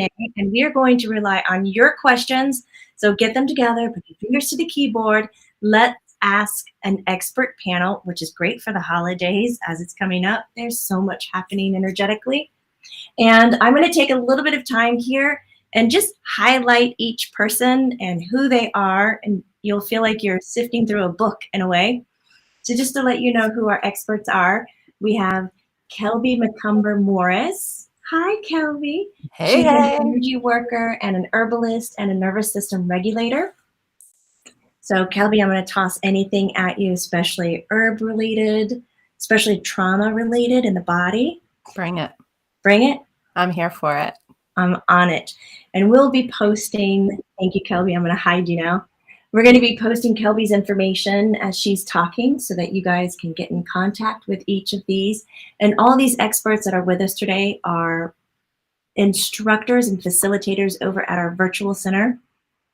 and we are going to rely on your questions. So get them together, put your fingers to the keyboard. Let's ask an expert panel, which is great for the holidays as it's coming up. There's so much happening energetically. And I'm going to take a little bit of time here and just highlight each person and who they are. And you'll feel like you're sifting through a book in a way. So just to let you know who our experts are, we have Kelbi McCumber Morris. Hi, Kelbi. Hey, She's hey. an energy worker and an herbalist and a nervous system regulator. So Kelbi, I'm going to toss anything at you, especially herb related, especially trauma related in the body. Bring it. Bring it. I'm here for it. I'm on it. And we'll be posting, thank you, Kelbi. I'm going to hide you now. We're going to be posting Kelbi's information as she's talking so that you guys can get in contact with each of these. And all these experts that are with us today are instructors and facilitators over at our virtual center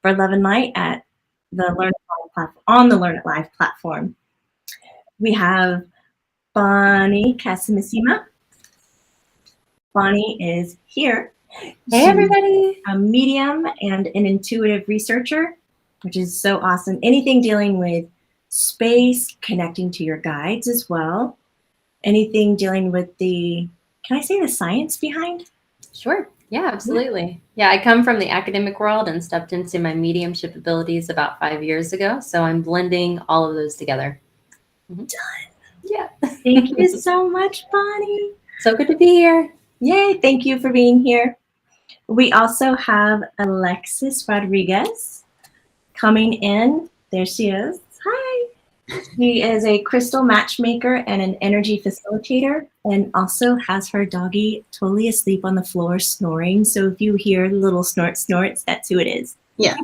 for Love and Light at the Learn It Live platform, on the Learn It Live platform. We have Bonnie Casamassima. Bonnie is here. Hey, everybody. A medium and an intuitive researcher, which is so awesome. Anything dealing with space, connecting to your guides as well. Anything dealing with the, can I say the science behind? Sure. Yeah, absolutely. Yeah, I come from the academic world and stepped into my mediumship abilities about 5 years ago. So I'm blending all of those together. Done. Yeah. Thank you so much, Bonnie. So good to be here. Yay, thank you for being here. We also have Alexis Rodrigues coming in. There she is. Hi. She is a crystal matchmaker and an energy facilitator, and also has her doggy totally asleep on the floor snoring. So if you hear little snorts, that's who it is. Yeah.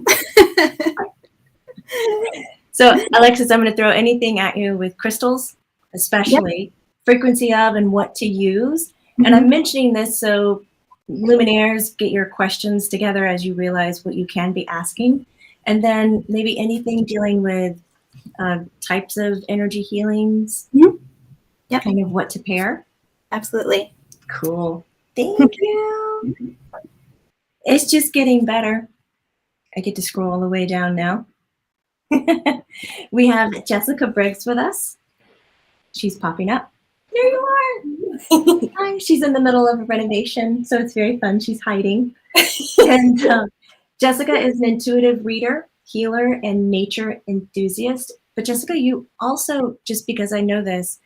So Alexis, I'm going to throw anything at you with crystals, especially frequency of and what to use. And I'm mentioning this so luminaires, get your questions together as you realize what you can be asking. And then maybe anything dealing with types of energy healings, kind of what to pair. Absolutely. Cool. Thank you. It's just getting better. I get to scroll all the way down now. We have Jessica Briggs with us. She's popping up. There you are. Hi. She's in the middle of a renovation, so it's very fun. She's hiding. And Jessica is an intuitive reader, healer, and nature enthusiast. But Jessica, you also, just because I know this,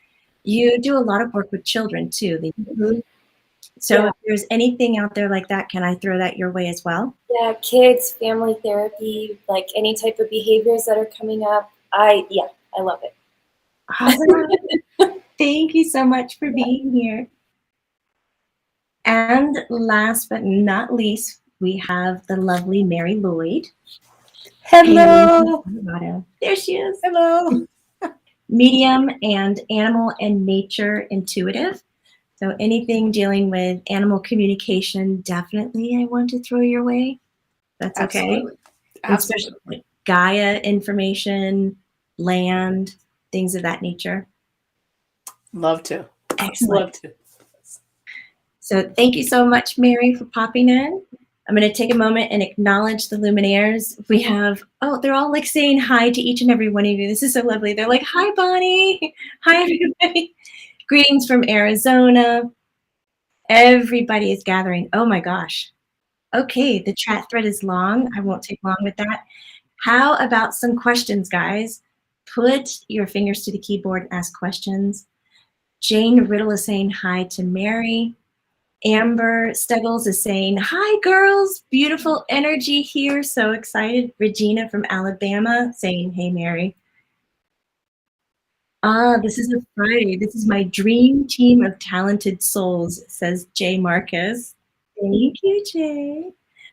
you do a lot of work with children too. So if there's anything out there like that, can I throw that your way as well? Yeah, kids, family therapy, like any type of behaviors that are coming up. I love it. Awesome. Thank you so much for being here. And last but not least, we have the lovely Mary Lloyd. Hello. There she is. Hello. Medium and animal and nature intuitive. So anything dealing with animal communication, definitely I want to throw your way. That's okay. Absolutely. Especially Gaia information, land, things of that nature. Love to. Excellent. Love to. So thank you so much, Mary, for popping in. I'm going to take a moment and acknowledge the luminaires. We have, they're all like saying hi to each and every one of you. This is so lovely. They're like, hi, Bonnie. Hi, everybody. Greetings from Arizona. Everybody is gathering. Oh my gosh. Okay, the chat thread is long. I won't take long with that. How about some questions, guys? Put your fingers to the keyboard and ask questions. Jane Riddle is saying hi to Mary. Amber Steggles is saying, hi, girls. Beautiful energy here. So excited. Regina from Alabama saying, hey, Mary. This is a Friday. This is my dream team of talented souls, says Jay Marcus. Thank you, Jay.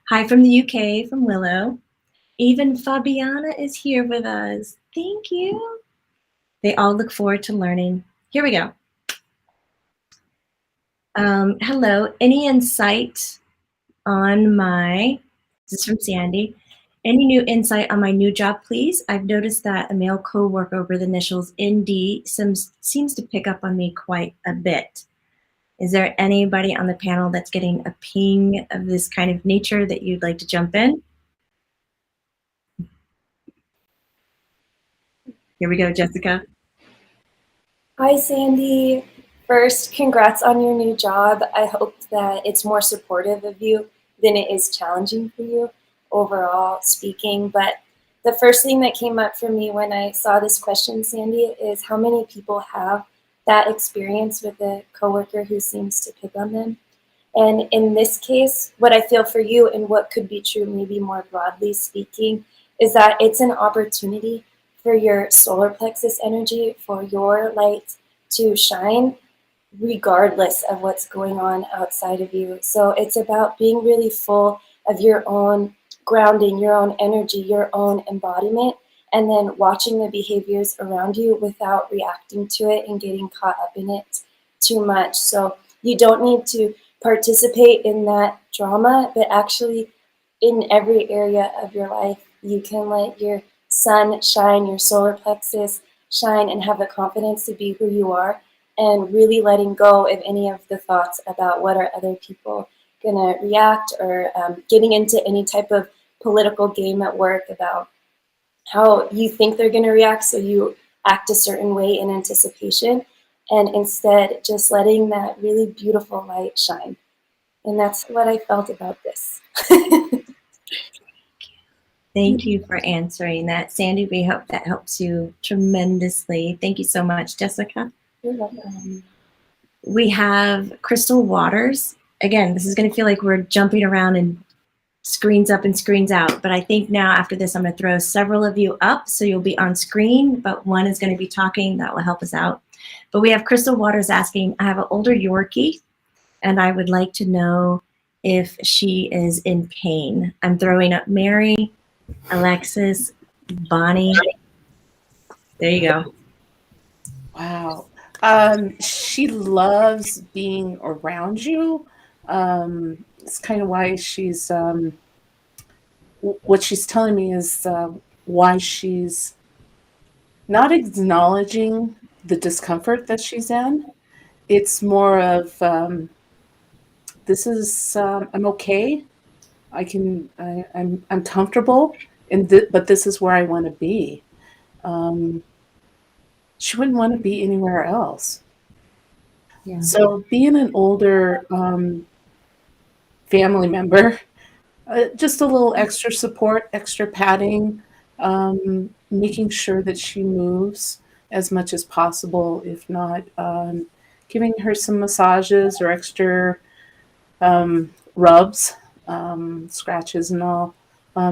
Hi from the UK, from Willow. Even Fabiana is here with us. Thank you. They all look forward to learning. Here we go. Hello. Any insight on this is from Sandy. Any new insight on my new job, please? I've noticed that a male coworker with initials ND seems to pick up on me quite a bit. Is there anybody on the panel that's getting a ping of this kind of nature that you'd like to jump in? Here we go, Jessica. Hi, Sandy. First, congrats on your new job. I hope that it's more supportive of you than it is challenging for you overall speaking. But the first thing that came up for me when I saw this question, Sandy, is how many people have that experience with a coworker who seems to pick on them. And in this case, what I feel for you and what could be true, maybe more broadly speaking, is that it's an opportunity for your solar plexus energy, for your light to shine regardless of what's going on outside of you. So it's about being really full of your own grounding, your own energy, your own embodiment, and then watching the behaviors around you without reacting to it and getting caught up in it too much. So you don't need to participate in that drama, but actually in every area of your life, you can let your sun shine, your solar plexus shine, and have the confidence to be who you are, and really letting go of any of the thoughts about what are other people going to react, or getting into any type of political game at work about how you think they're going to react, so you act a certain way in anticipation, and instead just letting that really beautiful light shine. And that's what I felt about this. Thank you for answering that. Sandy, we hope that helps you tremendously. Thank you so much, Jessica. You're welcome. We have Crystal Waters. Again, this is going to feel like we're jumping around and screens up and screens out, but I think now after this, I'm going to throw several of you up so you'll be on screen, but one is going to be talking. That will help us out. But we have Crystal Waters asking, I have an older Yorkie, and I would like to know if she is in pain. I'm throwing up Mary, Alexis, Bonnie. There you go. Wow. She loves being around you. It's kind of why she's, what she's telling me is why she's not acknowledging the discomfort that she's in. It's more of, this is, I'm okay. I'm comfortable, but this is where I want to be. She wouldn't want to be anywhere else. Yeah. So being an older family member, just a little extra support, extra padding, making sure that she moves as much as possible. If not, giving her some massages or extra rubs, scratches and all,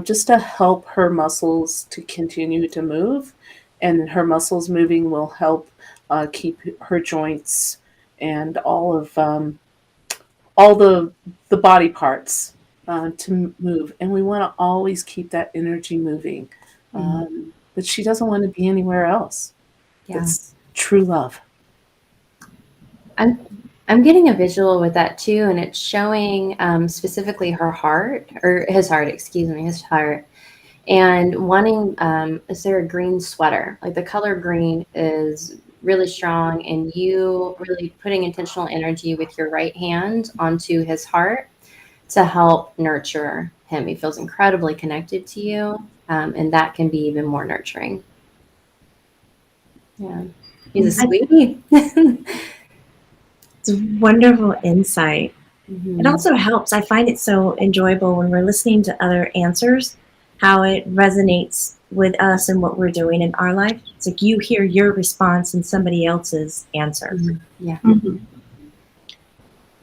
just to help her muscles to continue to move. And her muscles moving will help keep her joints and all the body parts to move. And we want to always keep that energy moving. But she doesn't want to be anywhere else. Yeah. It's true love. I'm getting a visual with that too, and it's showing specifically her heart, or his heart, his heart. And wanting, is there a green sweater? Like the color green is really strong, and you really putting intentional energy with your right hand onto his heart to help nurture him. He feels incredibly connected to you, and that can be even more nurturing. Yeah, he's a sweetie. It's wonderful insight. Mm-hmm. It also helps. I find it so enjoyable when we're listening to other answers, how it resonates with us and what we're doing in our life. It's like you hear your response in somebody else's answer. Mm-hmm. Yeah. Mm-hmm.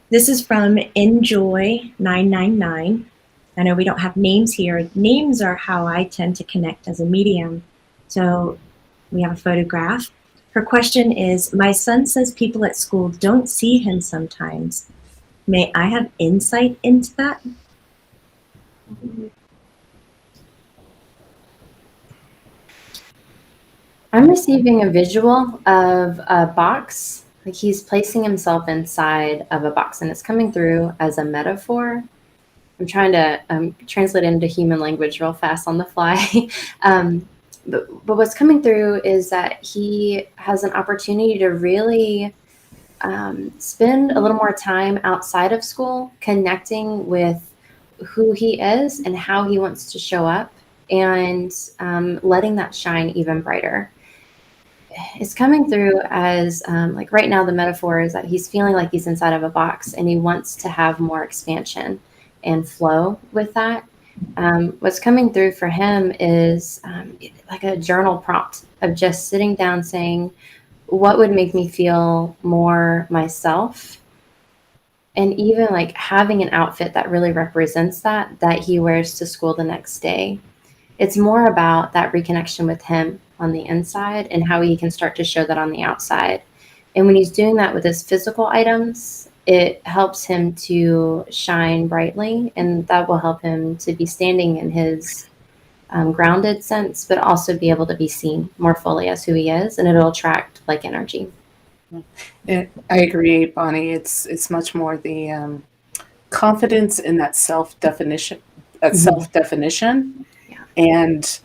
This is from Enjoy999. I know we don't have names here. Names are how I tend to connect as a medium. So we have a photograph. Her question is, my son says people at school don't see him sometimes. May I have insight into that? I'm receiving a visual of a box, like he's placing himself inside of a box, and it's coming through as a metaphor. I'm trying to translate it into human language real fast on the fly. But what's coming through is that he has an opportunity to really spend a little more time outside of school connecting with who he is and how he wants to show up, and letting that shine even brighter. It's coming through as like right now, the metaphor is that he's feeling like he's inside of a box and he wants to have more expansion and flow with that. What's coming through for him is like a journal prompt of just sitting down saying, what would make me feel more myself? And even like having an outfit that really represents that he wears to school the next day. It's more about that reconnection with him on the inside and how he can start to show that on the outside. And when he's doing that with his physical items, it helps him to shine brightly, and that will help him to be standing in his grounded sense, but also be able to be seen more fully as who he is, and it'll attract like energy. I agree, Bonnie. It's much more the confidence in that self-definition, Yeah. and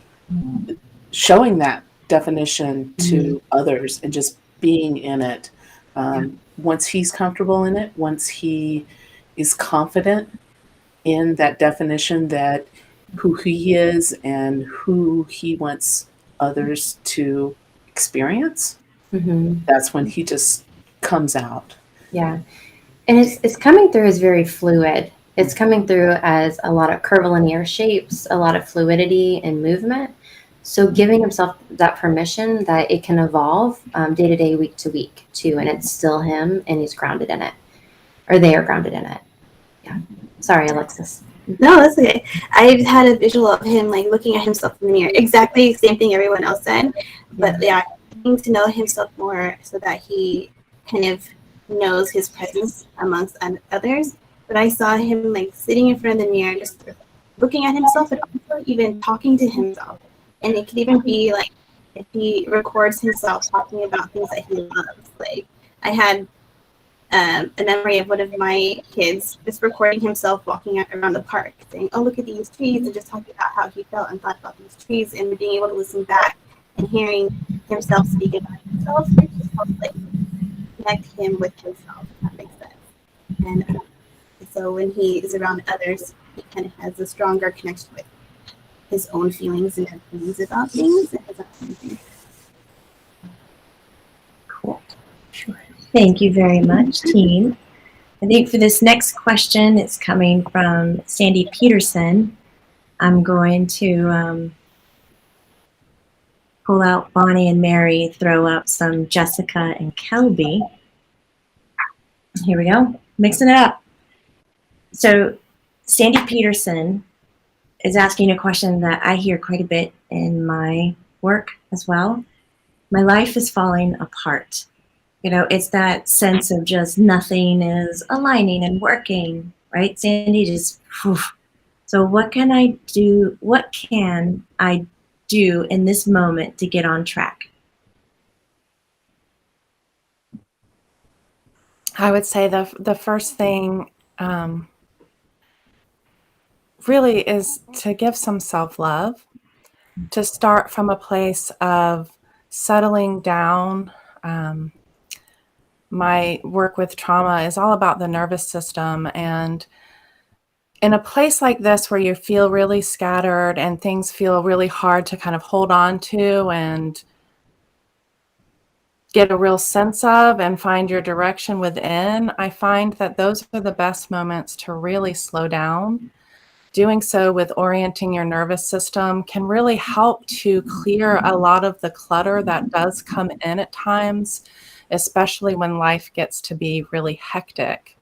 showing that definition to others and just being in it. Once he's comfortable in it, once he is confident in that definition, that who he is and who he wants others to experience, that's when he just comes out. Yeah. And it's coming through as very fluid. It's coming through as a lot of curvilinear shapes, a lot of fluidity and movement. So giving himself that permission that it can evolve day to day, week to week too, and it's still him and he's grounded in it, or they are grounded in it. Yeah. Sorry, Alexis. No, that's okay. I had a visual of him like looking at himself in the mirror. Exactly the same thing everyone else said. But yeah, getting to know himself more so that he kind of knows his presence amongst others. But I saw him like sitting in front of the mirror, just looking at himself and also even talking to himself. And it could even be like if he records himself talking about things that he loves. Like I had a memory of one of my kids just recording himself walking around the park saying, oh, look at these trees, and just talking about how he felt and thought about these trees, and being able to listen back and hearing himself speak about himself, it just helps like connect him with himself, if that makes sense. And so when he is around others, he kind of has a stronger connection with his own feelings and opinions about things. And his own things. Cool. Sure. Thank you very much, team. I think for this next question, it's coming from Sandy Peterson. I'm going to pull out Bonnie and Mary, throw up some Jessica and Kelbi. Here we go, mixing it up. So Sandy Peterson is asking a question that I hear quite a bit in my work as well. My life is falling apart. You know, it's that sense of just nothing is aligning and working, right? Sandy just, whew. So what can I do? What can I do in this moment to get on track? I would say the first thing really is to give some self-love, to start from a place of settling down. My work with trauma is all about the nervous system, and in a place like this where you feel really scattered and things feel really hard to kind of hold on to and get a real sense of and find your direction within, I find that those are the best moments to really slow down. Doing so with orienting your nervous system can really help to clear a lot of the clutter that does come in at times, especially when life gets to be really hectic.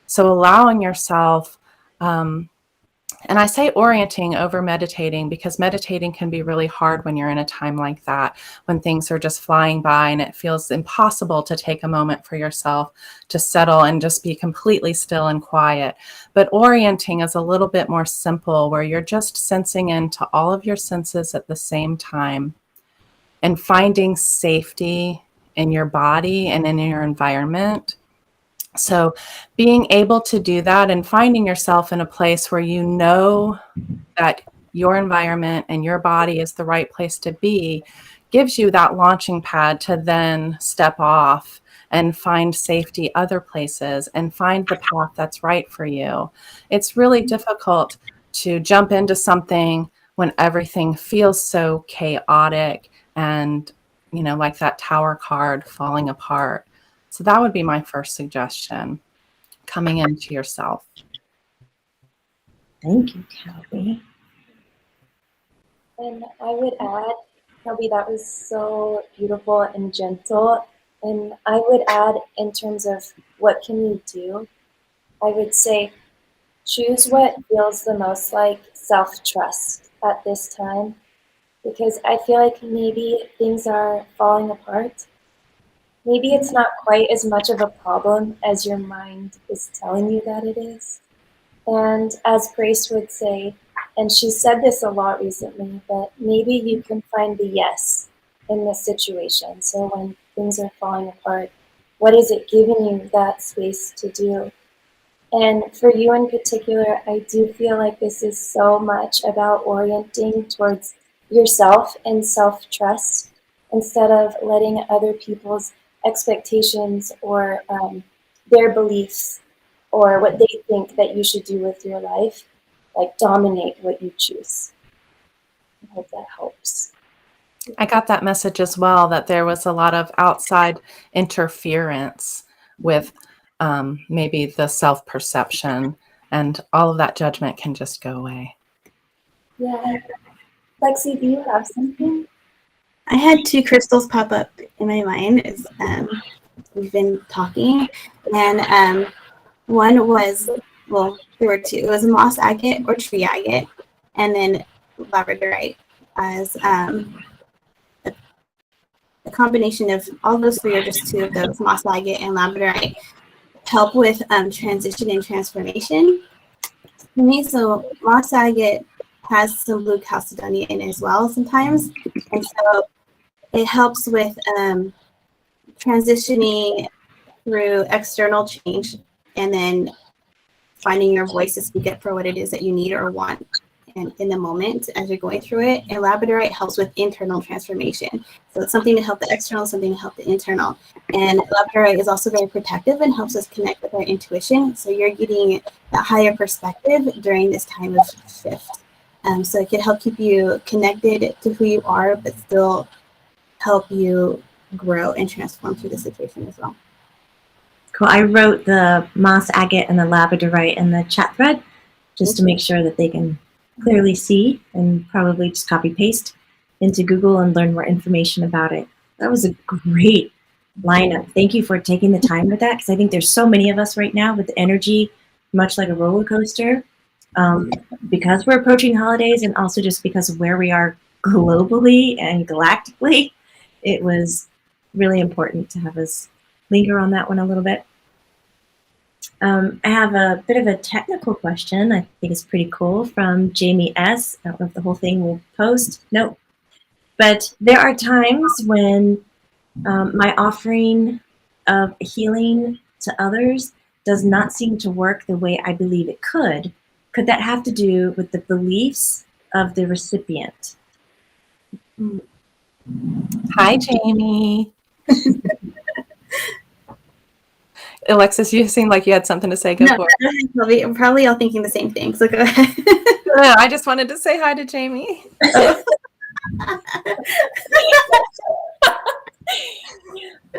So allowing yourself, and I say orienting over meditating because meditating can be really hard when you're in a time like that, when things are just flying by and it feels impossible to take a moment for yourself to settle and just be completely still and quiet. But orienting is a little bit more simple, where you're just sensing into all of your senses at the same time and finding safety in your body and in your environment. So being able to do that and finding yourself in a place where you know that your environment and your body is the right place to be gives you that launching pad to then step off and find safety other places and find the path that's right for you. It's really difficult to jump into something when everything feels so chaotic and, you know, like that tower card falling apart. So that would be my first suggestion, coming into yourself. Thank you, Kelbi. And I would add, Kelby, that was so beautiful and gentle. And I would add, in terms of what can you do, I would say choose what feels the most like self-trust at this time, because I feel like maybe things are falling apart. Maybe it's not quite as much of a problem as your mind is telling you that it is. And as Grace would say, and she said this a lot recently, but maybe you can find the yes in this situation. So when things are falling apart, what is it giving you that space to do? And for you in particular, I do feel like this is so much about orienting towards yourself and self-trust instead of letting other people's expectations or their beliefs or what they think that you should do with your life, like dominate what you choose. I hope that helps. I got that message as well, that there was a lot of outside interference with maybe the self-perception, and all of that judgment can just go away. Yeah. Lexi, do you have something? I had two crystals pop up in my mind as we've been talking, and one was, well, there were two. It was moss agate or tree agate, and then labradorite as a combination of all those three, or just two of those, moss agate and labradorite, help with transition and transformation. For me, so moss agate has some blue chalcedony in it as well sometimes, and so it helps with transitioning through external change and then finding your voice to speak up for what it is that you need or want in the moment as you're going through it. And labradorite helps with internal transformation. So it's something to help the external, something to help the internal. And labradorite is also very protective and helps us connect with our intuition. So you're getting that higher perspective during this time of shift. So it can help keep you connected to who you are, but still help you grow and transform through the situation as well. Cool. I wrote the moss agate and the labradorite in the chat thread just to make sure that they can clearly see, and probably just copy paste into Google and learn more information about it. That was a great lineup. Thank you for taking the time with that, because I think there's so many of us right now with the energy much like a roller coaster, because we're approaching holidays, and also just because of where we are globally and galactically. It was really important to have us linger on that one a little bit. I have a bit of a technical question. I think it's pretty cool, from Jamie S. I don't know if the whole thing will post. Nope. But there are times when my offering of healing to others does not seem to work the way I believe it could. Could that have to do with the beliefs of the recipient? Hi, Jamie. Alexis, you seemed like you had something to say. Go for it. We're probably all thinking the same thing, so go ahead. I just wanted to say hi to Jamie.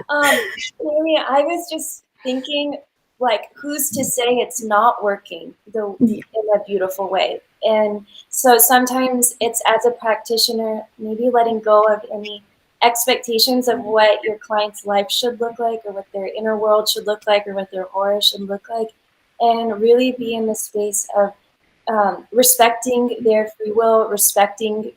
Amy, I was just thinking, like, who's to say it's not working in a beautiful way? And so sometimes it's, as a practitioner, maybe letting go of any expectations of what your client's life should look like, or what their inner world should look like, or what their aura should look like, and really be in the space of respecting their free will, respecting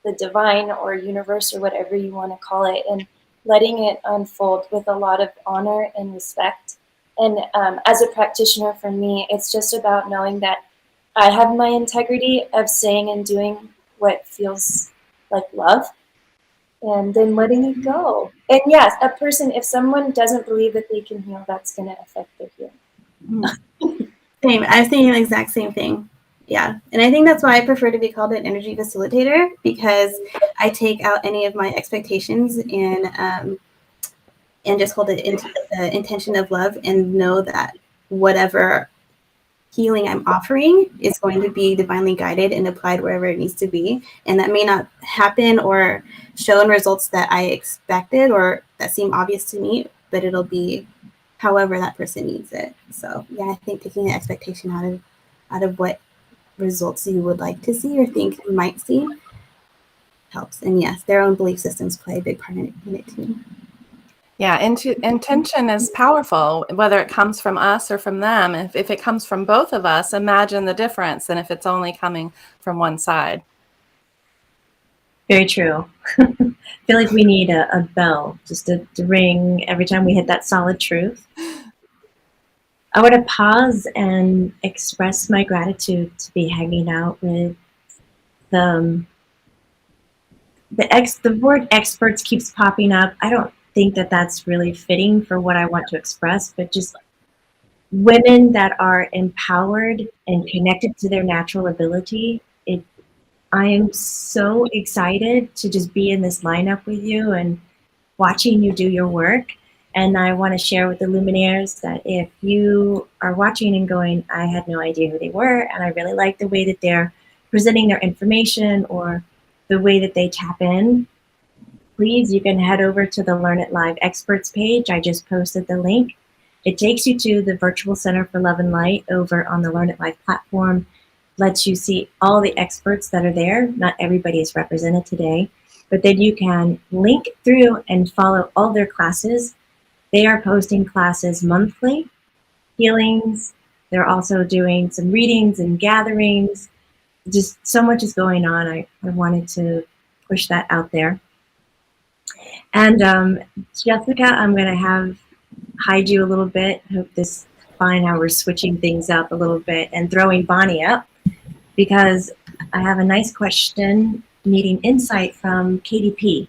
the divine or universe or whatever you want to call it, and letting it unfold with a lot of honor and respect. And as a practitioner, for me, it's just about knowing that I have my integrity of saying and doing what feels like love, and then letting it go. And yes, a person, if someone doesn't believe that they can heal, that's going to affect their healing. Same. I was thinking the exact same thing. Yeah. And I think that's why I prefer to be called an energy facilitator, because I take out any of my expectations and and just hold it into the intention of love and know that whatever healing I'm offering is going to be divinely guided and applied wherever it needs to be. And that may not happen or show in results that I expected or that seem obvious to me, but it'll be however that person needs it. So yeah, I think taking the expectation out of what results you would like to see or think you might see helps. And yes, their own belief systems play a big part in it too. Yeah, intention is powerful, whether it comes from us or from them. If it comes from both of us, imagine the difference than if it's only coming from one side. Very true. I feel like we need a bell just to ring every time we hit that solid truth. I want to pause and express my gratitude to be hanging out with the word experts keeps popping up. I don't think that that's really fitting for what I want to express, but just women that are empowered and connected to their natural ability. I am so excited to just be in this lineup with you and watching you do your work. And I want to share with the Luminaires that if you are watching and going, I had no idea who they were, and I really like the way that they're presenting their information or the way that they tap in, please, you can head over to the Learn It Live experts page. I just posted the link. It takes you to the Virtual Center for Love and Light over on the Learn It Live platform. Lets you see all the experts that are there. Not everybody is represented today, but then you can link through and follow all their classes. They are posting classes monthly, healings. They're also doing some readings and gatherings. Just so much is going on. I wanted to push that out there. And Jessica, I'm going to hide you a little bit. I hope this is fine how we're switching things up a little bit and throwing Bonnie up, because I have a nice question needing insight from KDP.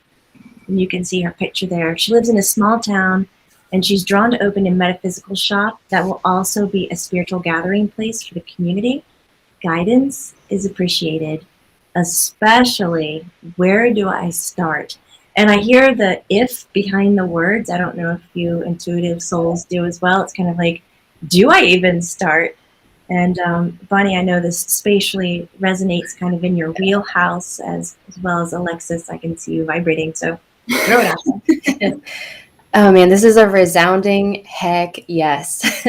And you can see her picture there. She lives in a small town, and she's drawn to open a metaphysical shop that will also be a spiritual gathering place for the community. Guidance is appreciated, especially where do I start? And I hear the if behind the words. I don't know if you intuitive souls do as well. It's kind of like, do I even start? And Bonnie, I know this spatially resonates kind of in your wheelhouse as well as Alexis. I can see you vibrating, so throw it out there. Oh man, this is a resounding heck yes.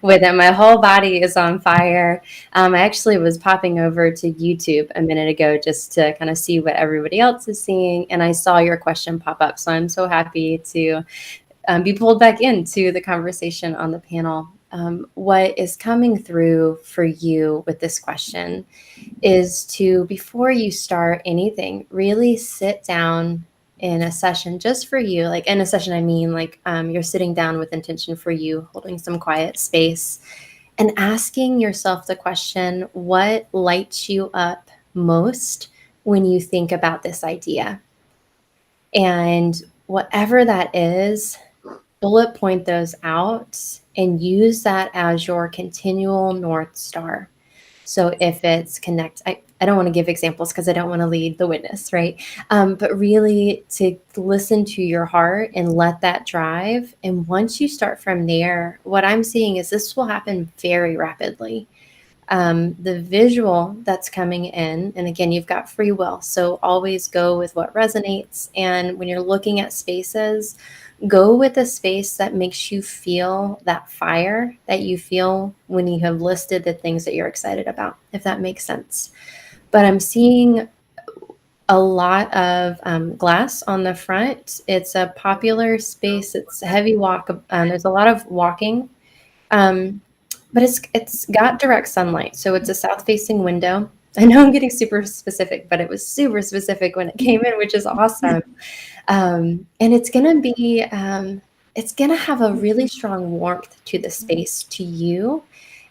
With it, my whole body is on fire. I actually was popping over to YouTube a minute ago just to kind of see what everybody else is seeing, and I saw your question pop up. So I'm so happy to be pulled back into the conversation on the panel. What is coming through for you with this question is to, before you start anything, really sit down in a session just for you. Like in a session, I mean like you're sitting down with intention for you, holding some quiet space and asking yourself the question, what lights you up most when you think about this idea? And whatever that is, bullet point those out and use that as your continual North Star. So if it's connect, I don't want to give examples because I don't want to lead the witness, right? But really to listen to your heart and let that drive. And once you start from there, what I'm seeing is this will happen very rapidly. The visual that's coming in, and again, you've got free will, so always go with what resonates. And when you're looking at spaces, go with a space that makes you feel that fire that you feel when you have listed the things that you're excited about, if that makes sense. But I'm seeing a lot of glass on the front. It's a popular space. It's a heavy walk. There's a lot of walking. But it's got direct sunlight. So it's a south-facing window. I know I'm getting super specific, but it was super specific when it came in, which is awesome. And it's going to be, it's going to have a really strong warmth to the space, to you.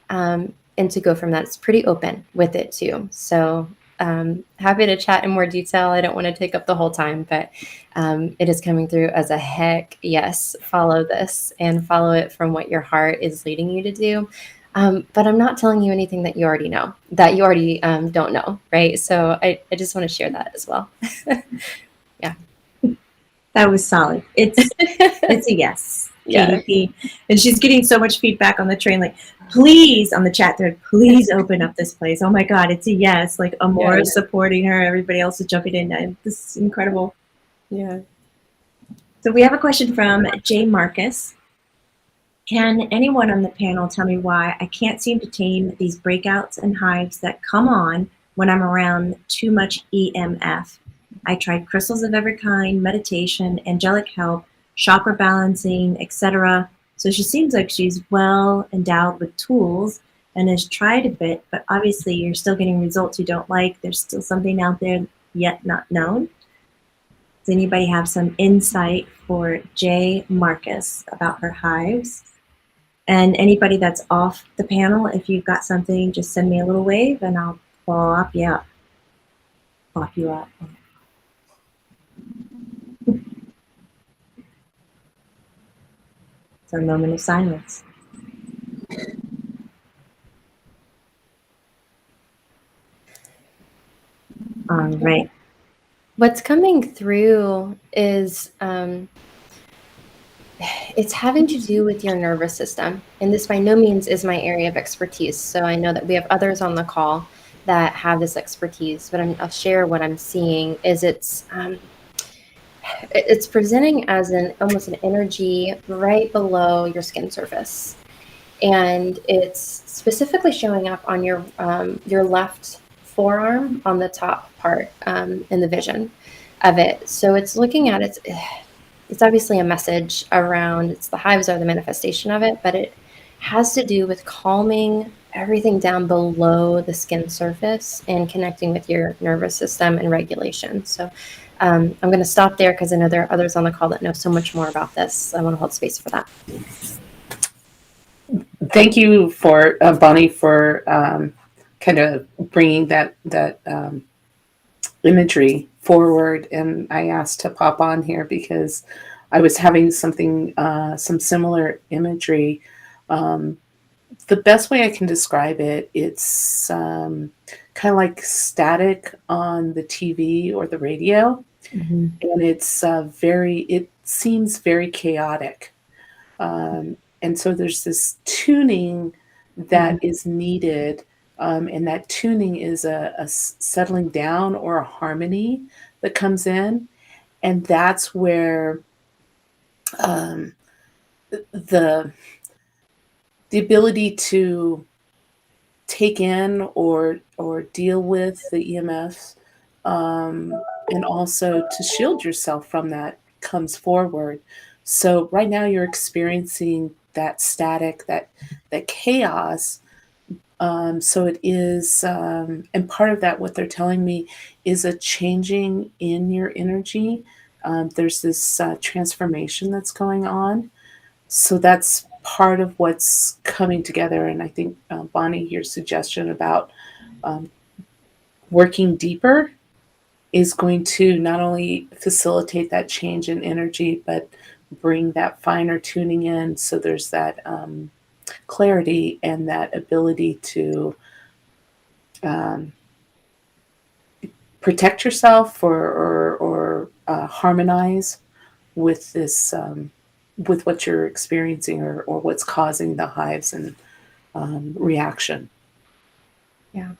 And to go from that, it's pretty open with it too. So happy to chat in more detail. I don't want to take up the whole time, but it is coming through as a heck yes. Follow this and follow it from what your heart is leading you to do. But I'm not telling you anything that you already know, that you already don't know, right? So I just want to share that as well. Yeah. That was solid. It's a yes, Yeah. KDP. And she's getting so much feedback on the train, like, please, on the chat thread, please open up this place. Oh my God, it's a yes. Like, Amora's supporting her. Everybody else is jumping in. And this is incredible. Yeah. So we have a question from Jay Marcus. Can anyone on the panel tell me why I can't seem to tame these breakouts and hives that come on when I'm around too much EMF? I tried crystals of every kind, meditation, angelic help, chakra balancing, etc. So she seems like she's well endowed with tools and has tried a bit, but obviously you're still getting results you don't like. There's still something out there yet not known. Does anybody have some insight for Jay Marcus about her hives? And anybody that's off the panel, if you've got something, just send me a little wave and I'll pop you up. Pop you up. It's a moment of silence. All right. What's coming through is it's having to do with your nervous system. And this by no means is my area of expertise. So I know that we have others on the call that have this expertise, but I'll share what I'm seeing is it's presenting as almost an energy right below your skin surface. And it's specifically showing up on your left forearm on the top part in the vision of it. So it's looking at it's obviously a message around, it's the hives are the manifestation of it, but it has to do with calming everything down below the skin surface and connecting with your nervous system and regulation. So I'm going to stop there because I know there are others on the call that know so much more about this. I want to hold space for that. Thank you for Bonnie for kind of bringing that imagery forward, and I asked to pop on here because I was having some similar imagery. The best way I can describe it, it's kind of like static on the TV or the radio, and it's it seems very chaotic. And so there's this tuning that is needed, and that tuning is a settling down or a harmony that comes in, and that's where the ability to take in or deal with the EMFs, and also to shield yourself from that comes forward. So right now you're experiencing that static, that chaos. So it is, and part of that, what they're telling me, is a changing in your energy. There's this transformation that's going on. So that's part of what's coming together. And I think, Bonnie, your suggestion about working deeper is going to not only facilitate that change in energy, but bring that finer tuning in. So there's that clarity and that ability to protect yourself or harmonize with this, with what you're experiencing or what's causing the hives and reaction. Yeah.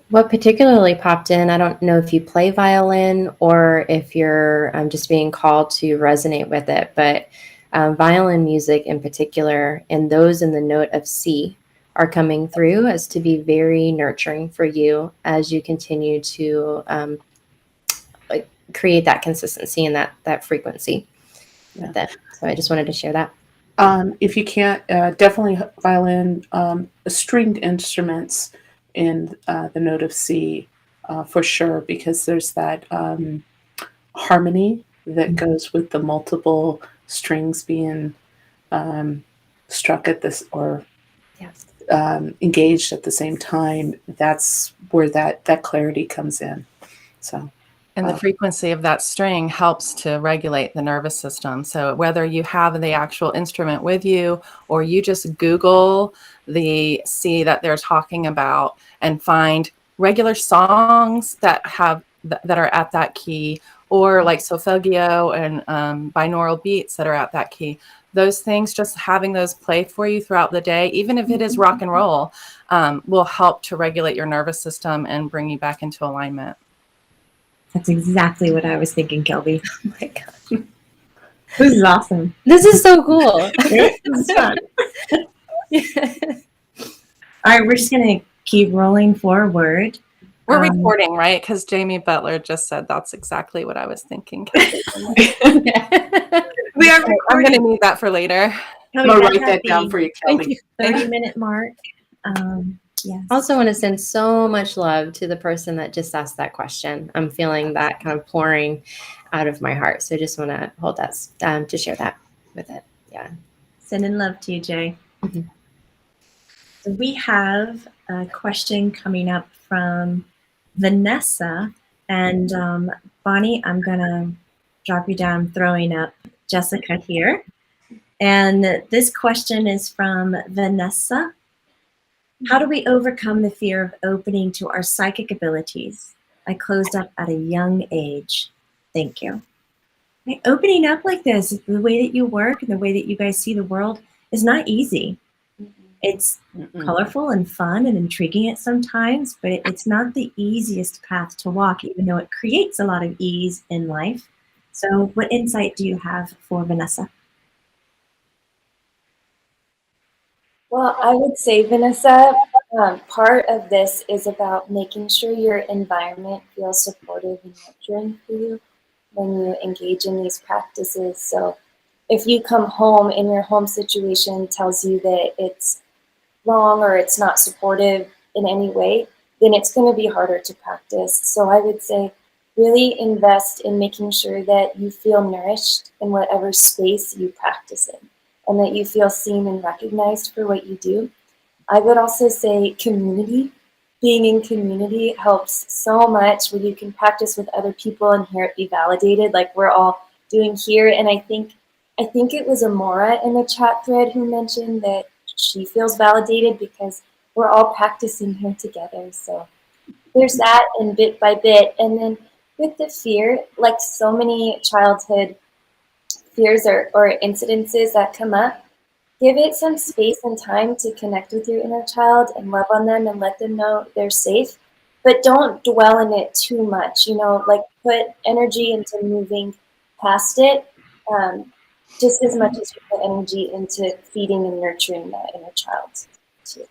What particularly popped in, I don't know if you play violin or if you're just being called to resonate with it, but violin music in particular, and those in the note of C, are coming through as to be very nurturing for you as you continue to create that consistency and that frequency with it. So I just wanted to share that. If you can't, definitely violin, stringed instruments in the note of C, for sure, because there's that harmony that goes with the multiple strings being struck at this or engaged at the same time. That's where that clarity comes in. So. And the frequency of that string helps to regulate the nervous system. So whether you have the actual instrument with you or you just Google the C that they're talking about and find regular songs that are at that key, or like solfeggio and binaural beats that are at that key. Those things, just having those play for you throughout the day, even if it is rock and roll, will help to regulate your nervous system and bring you back into alignment. That's exactly what I was thinking, Kelbi. Oh my God. This is awesome. This is so cool. This is fun. All right, we're just going to keep rolling forward. We're recording, right? Because Jamie Butler just said that's exactly what I was thinking. We are recording. I'm going to need that for later. I'm going to write that down for you, Kelbi. 30-minute mark. Yes. Also want to send so much love to the person that just asked that question. I'm feeling that kind of pouring out of my heart. So I just want to hold that, to share that with it. Yeah. Sending love to you, Jay. Mm-hmm. So we have a question coming up from Vanessa. And Bonnie, I'm going to drop you down, throwing up Jessica here. And this question is from Vanessa. How do we overcome the fear of opening to our psychic abilities? I closed up at a young age. Thank you. Right? Opening up like this, the way that you work and the way that you guys see the world is not easy. It's colorful and fun and intriguing at sometimes, but it's not the easiest path to walk, even though it creates a lot of ease in life. So what insight do you have for Vanessa? Well, I would say, Vanessa, part of this is about making sure your environment feels supportive and nurturing for you when you engage in these practices. So if you come home and your home situation tells you that it's wrong or it's not supportive in any way, then it's going to be harder to practice. So I would say really invest in making sure that you feel nourished in whatever space you practice in, and that you feel seen and recognized for what you do. I would also say community. Being in community helps so much when you can practice with other people and hear it be validated, like we're all doing here. And I think it was Amora in the chat thread who mentioned that she feels validated because we're all practicing here together. So there's that, and bit by bit. And then with the fear, like so many childhood fears or incidences that come up, give it some space and time to connect with your inner child and love on them and let them know they're safe. But don't dwell in it too much, like put energy into moving past it, just as much as you put energy into feeding and nurturing that inner child too.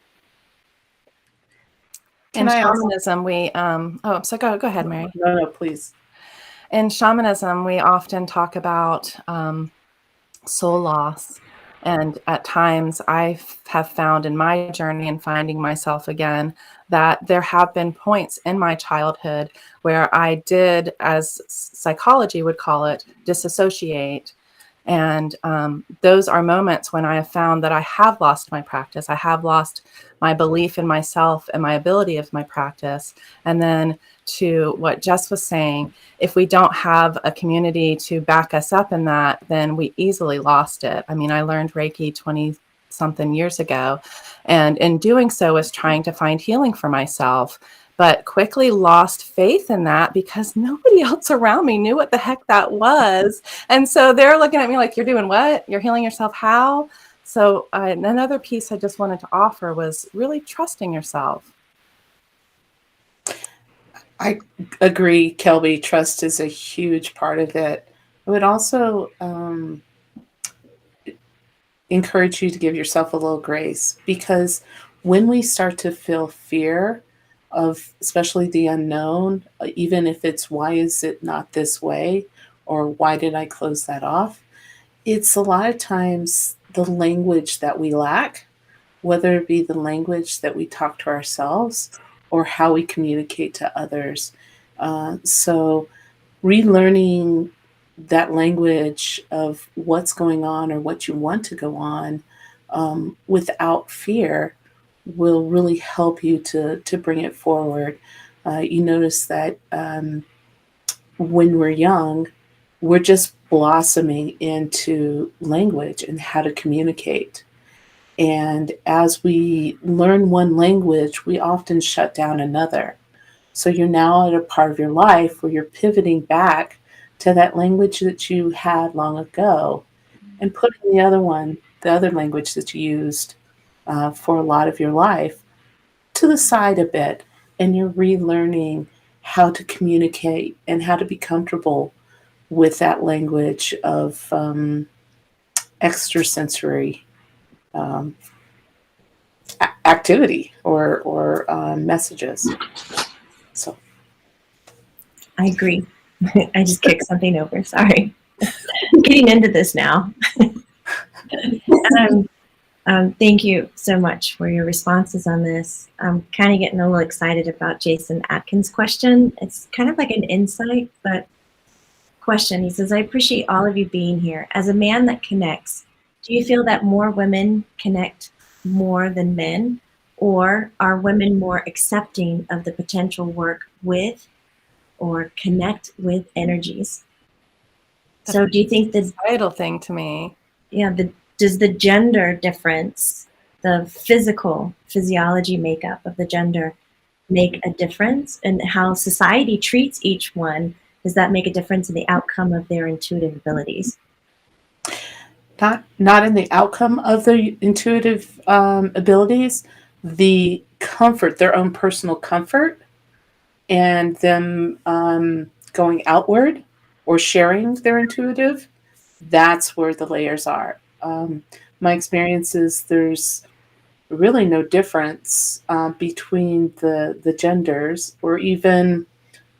In shamanism, we so go ahead, Mary. No, please. In shamanism, we often talk about soul loss. And at times I have found in my journey in finding myself again that there have been points in my childhood where I did, as psychology would call it, disassociate. And those are moments when I have found that I have lost my practice. I have lost my belief in myself and my ability of my practice. And then to what Jess was saying, if we don't have a community to back us up in that, then we easily lost it. I mean, I learned Reiki 20-something years ago, and in doing so was trying to find healing for myself, but quickly lost faith in that because nobody else around me knew what the heck that was. And so they're looking at me like, you're doing what? You're healing yourself? How? So another piece I just wanted to offer was really trusting yourself. I agree, Kelbi. Trust is a huge part of it. I would also encourage you to give yourself a little grace, because when we start to feel fear of especially the unknown, even if it's why is it not this way, or why did I close that off, it's a lot of times the language that we lack, whether it be the language that we talk to ourselves or how we communicate to others. So relearning that language of what's going on or what you want to go on without fear will really help you to bring it forward. You notice that when we're young, we're just blossoming into language and how to communicate. And as we learn one language, we often shut down another. So you're now at a part of your life where you're pivoting back to that language that you had long ago and putting the other one, the other language that you used for a lot of your life, to the side a bit, and you're relearning how to communicate and how to be comfortable with that language of extrasensory activity or messages. So I agree. I just kicked something over. Sorry. I'm getting into this now. Thank you so much for your responses on this. I'm kind of getting a little excited about Jason Atkins' question. It's kind of like an insight, but question. He says, I appreciate all of you being here. As a man that connects, do you feel that more women connect more than men? Or are women more accepting of the potential work with or connect with energies? So do you think that Vital thing to me. yeah, does the gender difference, the physiology makeup of the gender make a difference in how society treats each one? Does that make a difference in the outcome of their intuitive abilities? not in the outcome of the intuitive abilities, the comfort, their own personal comfort, and them going outward or sharing their intuitive. That's where the layers are. My experience is there's really no difference between the genders or even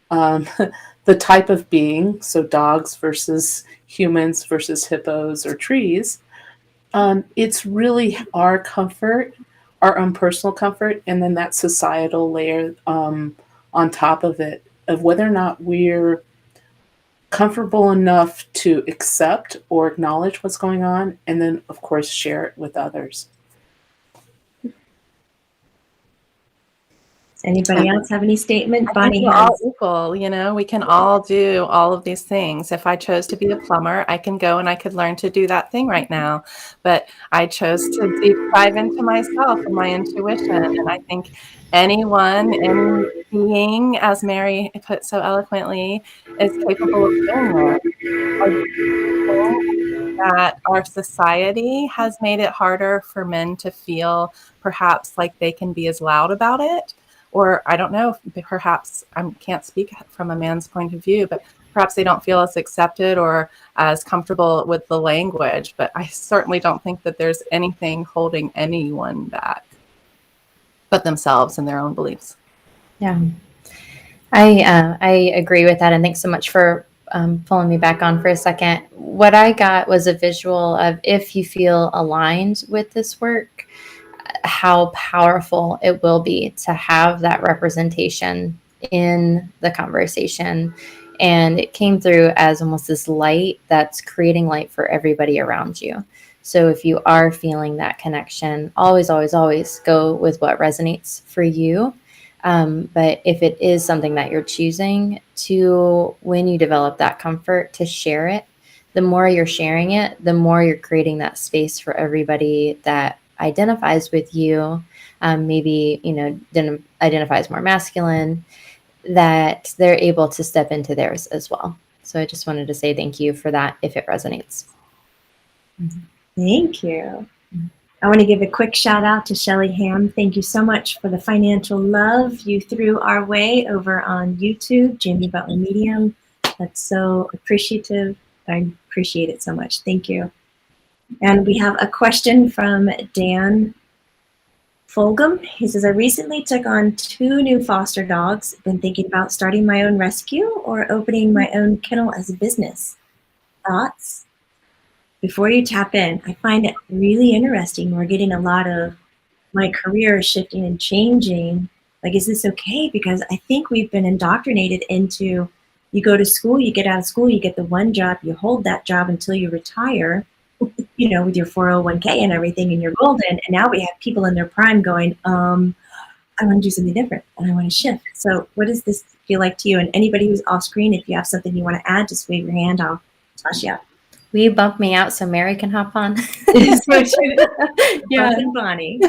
the type of being, so dogs versus humans versus hippos or trees. It's really our comfort, our own personal comfort, and then that societal layer on top of it, of whether or not we're comfortable enough to accept or acknowledge what's going on, and then, of course, share it with others. Anybody else have any statement? I Bonnie think we're all has. equal, we can all do all of these things. If I chose to be a plumber, I can go and I could learn to do that thing right now. But I chose to deep dive into myself and my intuition. And I think anyone, any being, as Mary put so eloquently, is capable of doing it. I think that our society has made it harder for men to feel perhaps like they can be as loud about it. Or I don't know, perhaps I can't speak from a man's point of view, but perhaps they don't feel as accepted or as comfortable with the language. But I certainly don't think that there's anything holding anyone back but themselves and their own beliefs. Yeah, I agree with that, and thanks so much for pulling me back on for a second. What I got was a visual of, if you feel aligned with this work, how powerful it will be to have that representation in the conversation. And it came through as almost this light that's creating light for everybody around you. So if you are feeling that connection, always, always, always go with what resonates for you. But if it is something that you're choosing to, when you develop that comfort, to share it, the more you're sharing it, the more you're creating that space for everybody that identifies with you, maybe, identifies more masculine, that they're able to step into theirs as well. So I just wanted to say thank you for that, if it resonates. Thank you. I want to give a quick shout out to Shelly Ham. Thank you so much for the financial love you threw our way over on YouTube, Jamie Butler Medium. That's so appreciative. I appreciate it so much. Thank you. And we have a question from Dan Fulgham. He says, I recently took on 2 new foster dogs. Been thinking about starting my own rescue or opening my own kennel as a business. Thoughts? Before you tap in, I find it really interesting. We're getting a lot of my career shifting and changing. Like, is this okay? Because I think we've been indoctrinated into, you go to school, you get out of school, you get the one job, you hold that job until you retire, with your 401k and everything, and you're golden. And now we have people in their prime going, I want to do something different and I want to shift. So what does this feel like to you? And anybody who's off screen, if you have something you want to add, just wave your hand. I'll toss you up. Will you bump me out so Mary can hop on? Yeah, Bonnie.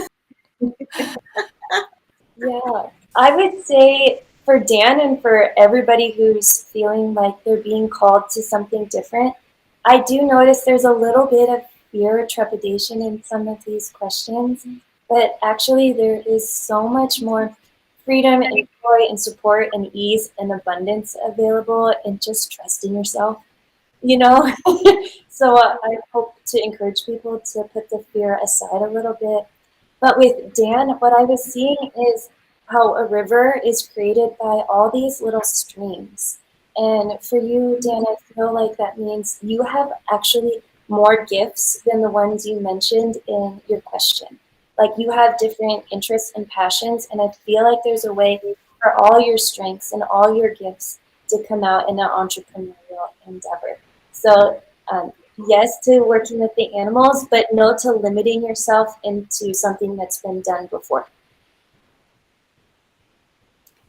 Yeah, I would say for Dan and for everybody who's feeling like they're being called to something different, I do notice there's a little bit of fear or trepidation in some of these questions, but actually there is so much more freedom and joy and support and ease and abundance available and just trusting yourself, you know? So I hope to encourage people to put the fear aside a little bit. But with Dan, what I was seeing is how a river is created by all these little streams. And for you, Dan, I feel like that means you have actually more gifts than the ones you mentioned in your question. Like you have different interests and passions, and I feel like there's a way for all your strengths and all your gifts to come out in an entrepreneurial endeavor. So yes to working with the animals, but no to limiting yourself into something that's been done before.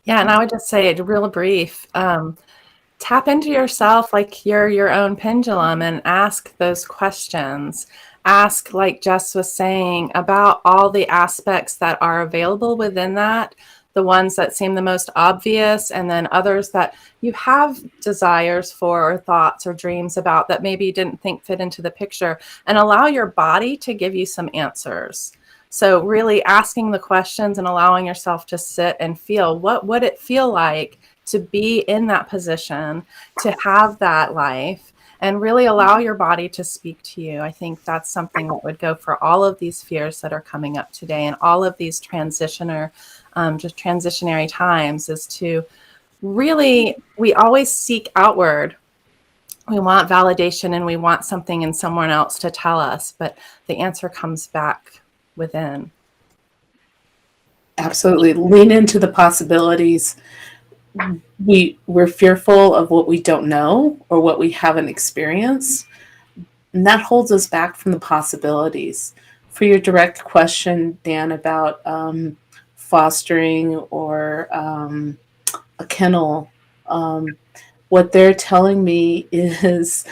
Yeah, and I would just say, real brief, tap into yourself like you're your own pendulum and ask those questions. Ask, like Jess was saying, about all the aspects that are available within that, the ones that seem the most obvious, and then others that you have desires for or thoughts or dreams about that maybe you didn't think fit into the picture, and allow your body to give you some answers. So really asking the questions and allowing yourself to sit and feel, what would it feel like to be in that position, to have that life, and really allow your body to speak to you. I think that's something that would go for all of these fears that are coming up today and all of these transitionary times, is to really, we always seek outward. We want validation and we want something in someone else to tell us, but the answer comes back within. Absolutely. Lean into the possibilities. We're fearful of what we don't know or what we haven't experienced, and that holds us back from the possibilities. For your direct question, Dan, about fostering or a kennel, what they're telling me is,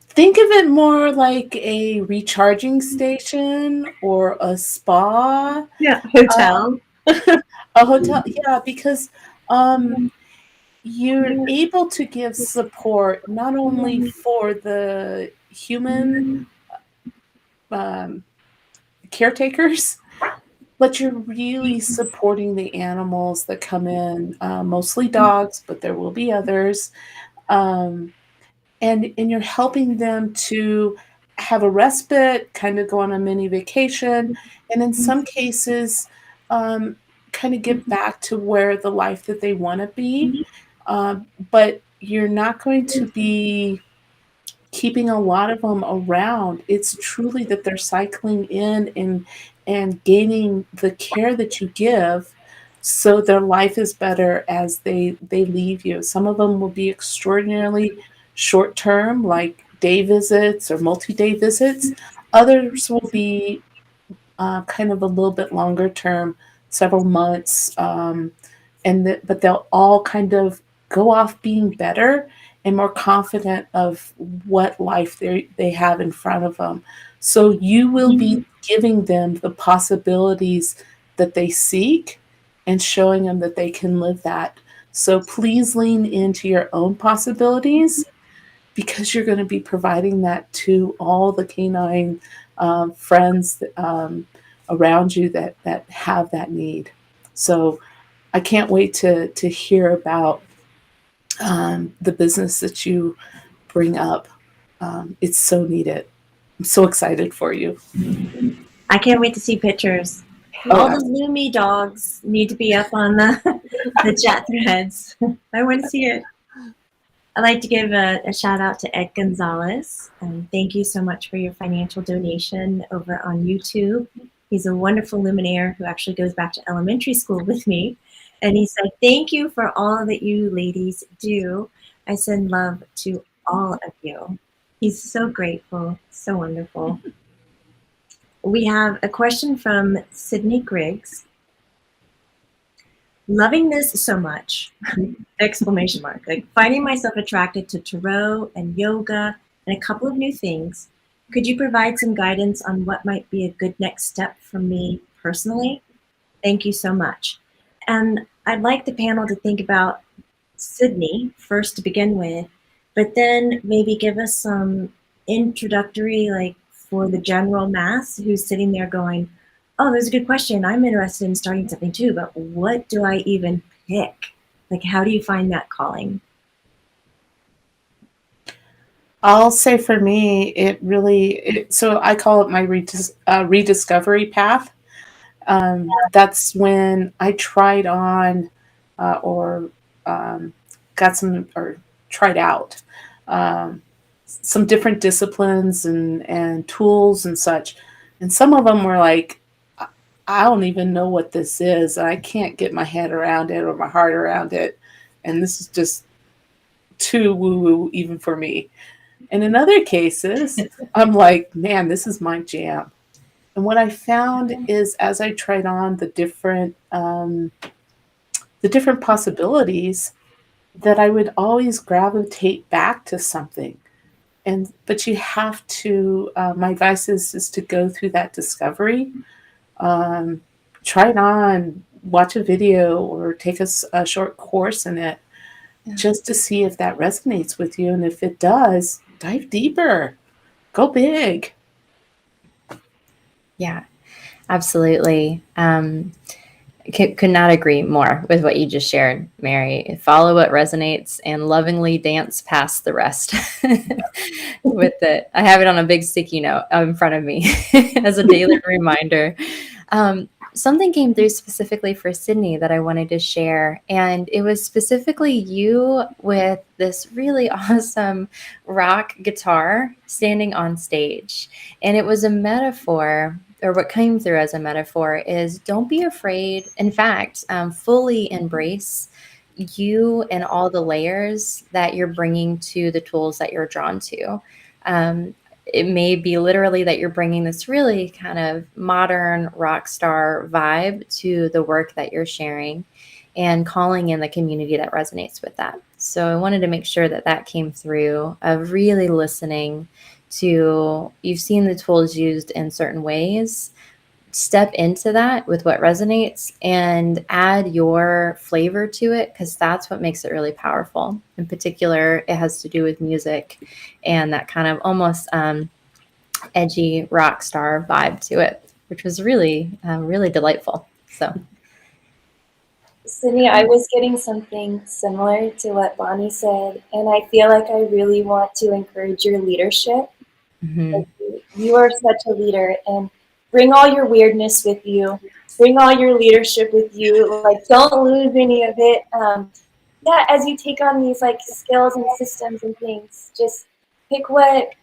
think of it more like a recharging station or a spa. Yeah, hotel. A hotel, yeah, because you're able to give support not only for the human caretakers, but you're really supporting the animals that come in, mostly dogs, but there will be others. And you're helping them to have a respite, kind of go on a mini vacation, and in some cases, kind of get back to where the life that they want to be. But you're not going to be keeping a lot of them around. It's truly that they're cycling in and gaining the care that you give, so their life is better as they leave you. Some of them will be extraordinarily short term, like day visits or multi-day visits. Others will be kind of a little bit longer term, several months, but they'll all kind of go off being better and more confident of what life they have in front of them. So you will be giving them the possibilities that they seek and showing them that they can live that. So please lean into your own possibilities, because you're going to be providing that to all the canine friends around you that have that need. So I can't wait to hear about the business that you bring up. It's so needed. I'm so excited for you. I can't wait to see pictures. All the Lumi dogs need to be up on the chat threads. I want to see it. I'd like to give a shout out to Ed Gonzalez. Thank you so much for your financial donation over on YouTube. He's a wonderful luminaire who actually goes back to elementary school with me. And he said, thank you for all that you ladies do. I send love to all of you. He's so grateful, so wonderful. We have a question from Sydney Griggs. Loving this so much, exclamation mark, like finding myself attracted to tarot and yoga and a couple of new things. Could you provide some guidance on what might be a good next step for me personally? Thank you so much. And I'd like the panel to think about Sydney first to begin with, but then maybe give us some introductory, like for the general mass who's sitting there going, oh, that's a good question. I'm interested in starting something too, but what do I even pick? Like, how do you find that calling? I'll say for me, so I call it my rediscovery path. That's when I tried on or got some or tried out some different disciplines and tools and such. And some of them were like, I don't even know what this is. I can't get my head around it or my heart around it. And this is just too woo-woo even for me. And in other cases, I'm like, man, this is my jam. And what I found is as I tried on the different possibilities, that I would always gravitate back to something. But you have to. My advice is to go through that discovery, try it on, watch a video, or take a short course in it, just to see if that resonates with you. And if it does, dive deeper, go big. Yeah, absolutely. Could not agree more with what you just shared, Mary. Follow what resonates and lovingly dance past the rest with it. I have it on a big sticky note in front of me as a daily reminder. Something came through specifically for Sydney that I wanted to share. And it was specifically you with this really awesome rock guitar standing on stage. And it was a metaphor, or what came through as a metaphor is don't be afraid. In fact, fully embrace you and all the layers that you're bringing to the tools that you're drawn to. It may be literally that you're bringing this really kind of modern rock star vibe to the work that you're sharing and calling in the community that resonates with that. So I wanted to make sure that that came through of really listening to, you've seen the tools used in certain ways, step into that with what resonates and add your flavor to it, because that's what makes it really powerful. In particular, it has to do with music and that kind of almost edgy rock star vibe to it, which was really, really delightful. So, Sydney, I was getting something similar to what Bonnie said, and I feel like I really want to encourage your leadership. Like, you are such a leader, and bring all your weirdness with you. Bring all your leadership with you. Like, don't lose any of it. Yeah, as you take on these like skills and systems and things, just pick what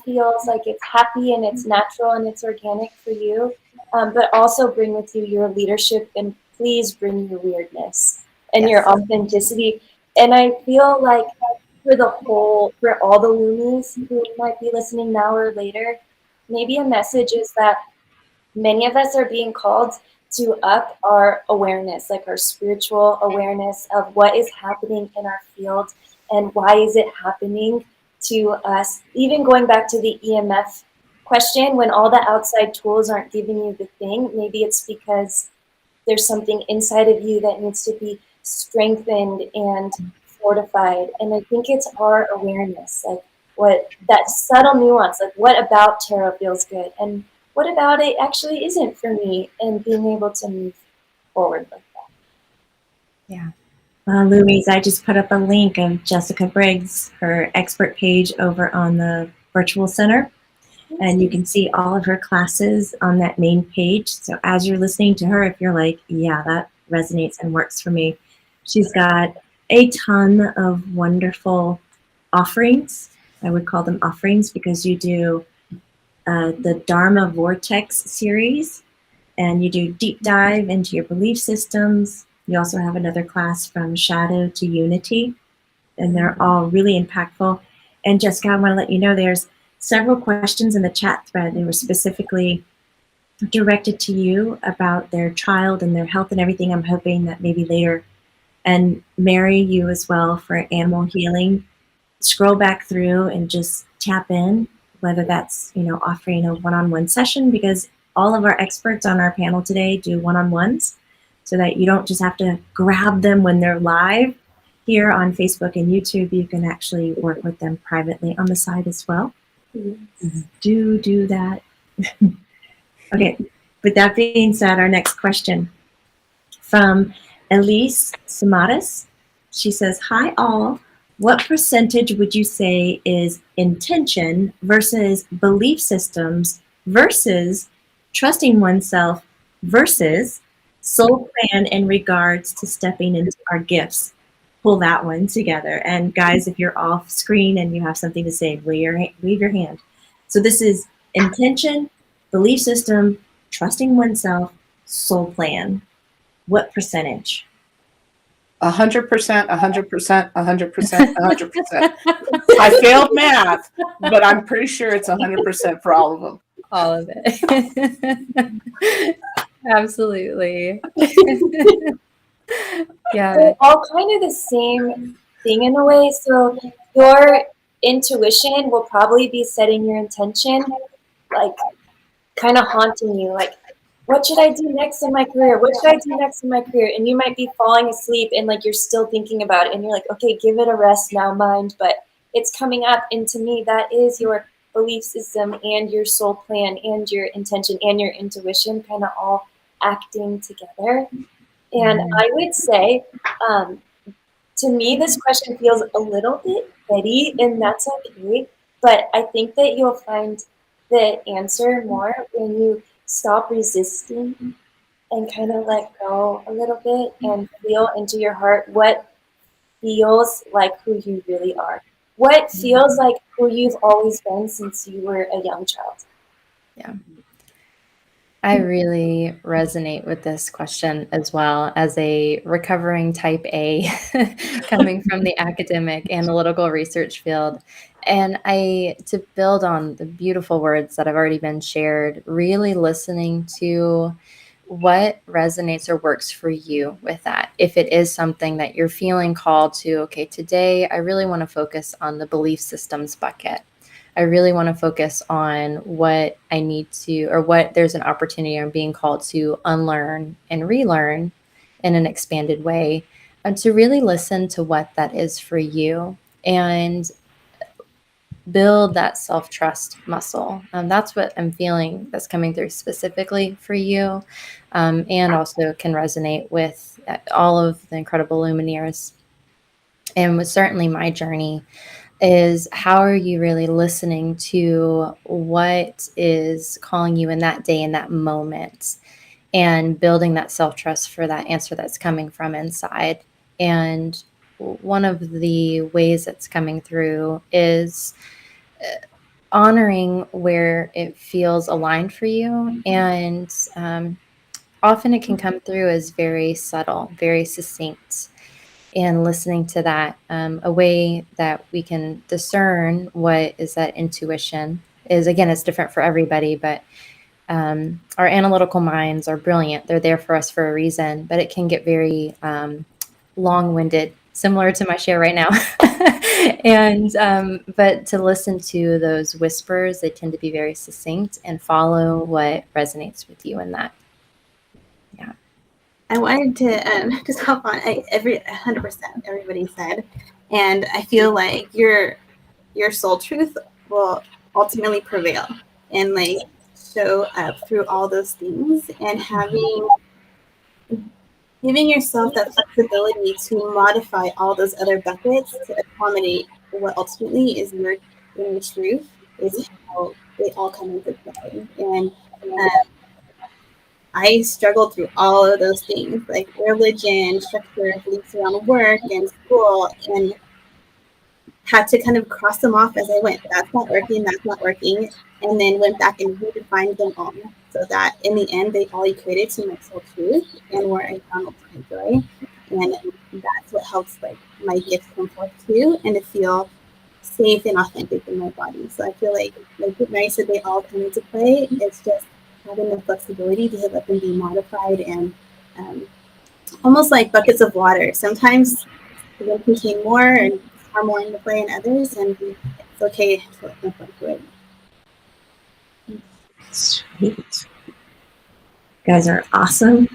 feels like it's happy and it's natural and it's organic for you. But also bring with you your leadership, and please bring your weirdness and your authenticity. And I feel like for all the Loomies who might be listening now or later, maybe a message is that many of us are being called to up our awareness, like our spiritual awareness of what is happening in our field and why is it happening to us. Even going back to the EMF question, when all the outside tools aren't giving you the thing, maybe it's because there's something inside of you that needs to be strengthened and fortified. And I think it's our awareness, like what that subtle nuance, like what about tarot feels good and what about it actually isn't for me, and being able to move forward like that. Yeah. Louise, I just put up a link of Jessica Briggs, her expert page over on the virtual center. And you can see all of her classes on that main page. So as you're listening to her, if you're like, yeah, that resonates and works for me, she's got a ton of wonderful offerings. I would call them offerings because you do the Dharma Vortex series, and you do deep dive into your belief systems. You also have another class from Shadow to Unity, and they're all really impactful. And Jessica, I want to let you know there's several questions in the chat thread. They were specifically directed to you about their child and their health and everything. I'm hoping that maybe later, and Mary, you as well, for animal healing. Scroll back through and just tap in, whether that's, offering a one-on-one session, because all of our experts on our panel today do one-on-ones. so that you don't just have to grab them when they're live. Here on Facebook and YouTube, you can actually work with them privately on the side as well. Do that. Okay, with that being said, our next question from Elise Samatis. She says, hi all, what percentage would you say is intention versus belief systems versus trusting oneself versus soul plan in regards to stepping into our gifts? Pull that one together. And guys, if you're off screen and you have something to say, wave your hand. So this is intention, belief system, trusting oneself, soul plan. What percentage? 100%, 100%, 100%, 100%. I failed math, but I'm pretty sure it's 100% for all of them. All of it. Absolutely. Yeah. They're all kind of the same thing in a way. So your intuition will probably be setting your intention, like kind of haunting you, like, what should I do next in my career? What should I do next in my career? And you might be falling asleep and like you're still thinking about it and you're like, okay, give it a rest now, mind, but it's coming up. And to me, that is your belief system and your soul plan and your intention and your intuition kind of all acting together. And I would say, to me, this question feels a little bit petty, and that's okay. But I think that you'll find the answer more when you stop resisting and kind of let go a little bit and feel into your heart what feels like who you really are. What feels like who you've always been since you were a young child. Yeah. I really resonate with this question as well as a recovering type A coming from the academic analytical research field. And to build on the beautiful words that have already been shared, really listening to what resonates or works for you with that. If it is something that you're feeling called to, okay, today I really want to focus on the belief systems bucket. I really want to focus on what I need to, or what there's an opportunity I'm being called to unlearn and relearn in an expanded way, and to really listen to what that is for you and build that self-trust muscle. That's what I'm feeling that's coming through specifically for you, and also can resonate with all of the incredible luminaries. And with certainly my journey is, how are you really listening to what is calling you in that day, in that moment, and building that self-trust for that answer that's coming from inside. And one of the ways it's coming through is honoring where it feels aligned for you. And often it can come through as very subtle, very succinct. And listening to that, a way that we can discern what is that intuition is, again, it's different for everybody, but our analytical minds are brilliant. They're there for us for a reason, but it can get very long-winded, similar to my share right now. And but to listen to those whispers, they tend to be very succinct, and follow what resonates with you in that. Yeah. I wanted to just hop on 100% everybody said, and I feel like your soul truth will ultimately prevail and like show up through all those things, and giving yourself that flexibility to modify all those other buckets to accommodate what ultimately is your truth is how they all come into play. And I struggled through all of those things, like religion, structure, beliefs around work and school, and had to kind of cross them off as I went. That's not working, and then went back and redefined them all, so that in the end, they all equated to my soul truth and where I found ultimate joy. And that's what helps like my gifts come forth too, and to feel safe and authentic in my body. So I feel like Mary said, they all come into play. It's just having the flexibility to let them be modified and almost like buckets of water. Sometimes they contain more and are more into play in others, and it's okay to let them fluctuate. Sweet. You guys are awesome.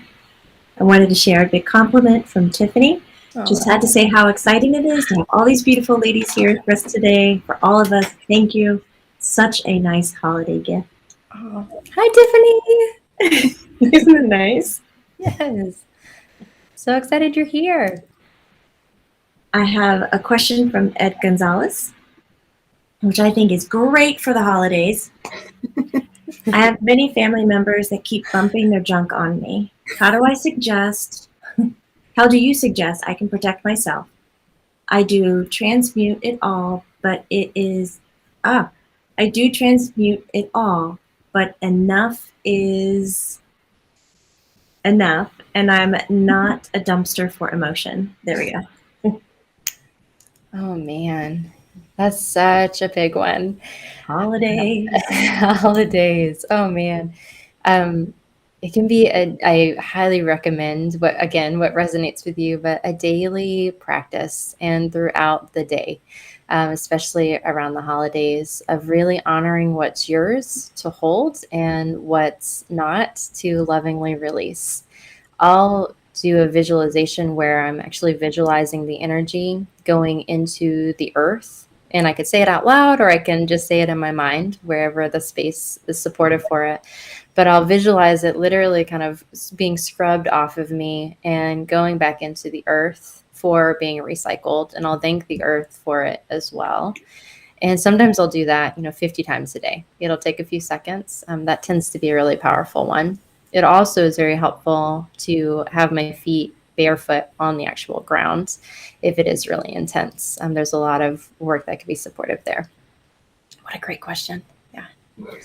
I wanted to share a big compliment from Tiffany. Just had to say how exciting it is to have all these beautiful ladies here for us today. For all of us, thank you. Such a nice holiday gift. Oh. Hi, Tiffany. Isn't it nice? Yes. So excited you're here. I have a question from Ed Gonzalez, which I think is great for the holidays. I have many family members that keep bumping their junk on me. How do you suggest I can protect myself? I do transmute it all, but enough is enough, and I'm not a dumpster for emotion. There we go. Oh man, that's such a big one. Holidays. Holidays. Oh man. It can be I highly recommend what resonates with you, but a daily practice and throughout the day, especially around the holidays, of really honoring what's yours to hold and what's not to lovingly release. I'll do a visualization where I'm actually visualizing the energy going into the earth. And I could say it out loud, or I can just say it in my mind, wherever the space is supportive for it. But I'll visualize it literally kind of being scrubbed off of me and going back into the earth for being recycled. And I'll thank the earth for it as well. And sometimes I'll do that, 50 times a day. It'll take a few seconds. That tends to be a really powerful one. It also is very helpful to have my feet barefoot on the actual ground if it is really intense. There's a lot of work that could be supportive there. What a great question. Yeah.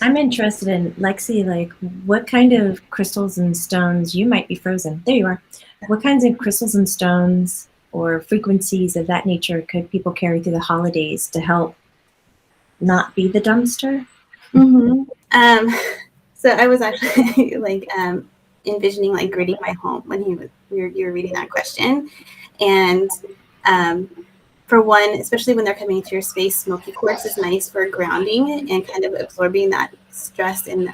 I'm interested in, Lexi, like what kind of crystals and stones, you might be frozen. There you are. What kinds of crystals and stones or frequencies of that nature could people carry through the holidays to help not be the dumpster? Mm-hmm. So I was actually envisioning gridding my home when you were reading that question, and for one, especially when they're coming into your space, smoky quartz is nice for grounding and kind of absorbing that stress, and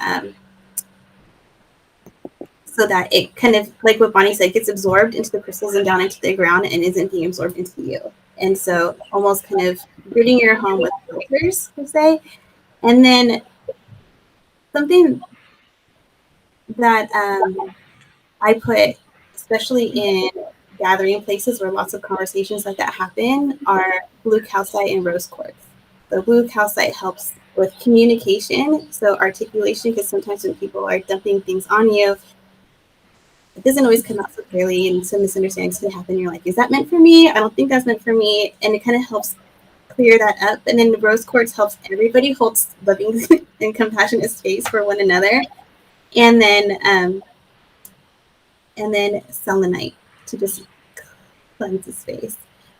so that it kind of, like what Bonnie said, gets absorbed into the crystals and down into the ground and isn't being absorbed into you. And so almost kind of gridding your home with filters, per se. And then something that I put, especially in gathering places where lots of conversations like that happen, are blue calcite and rose quartz. The blue calcite helps with communication, so articulation, because sometimes when people are dumping things on you, it doesn't always come out so clearly, and some misunderstandings can happen. You're like, is that meant for me? I don't think that's meant for me. And it kind of helps clear that up. And then the rose quartz helps everybody holds loving and compassionate space for one another. And then selenite to just cleanse the space.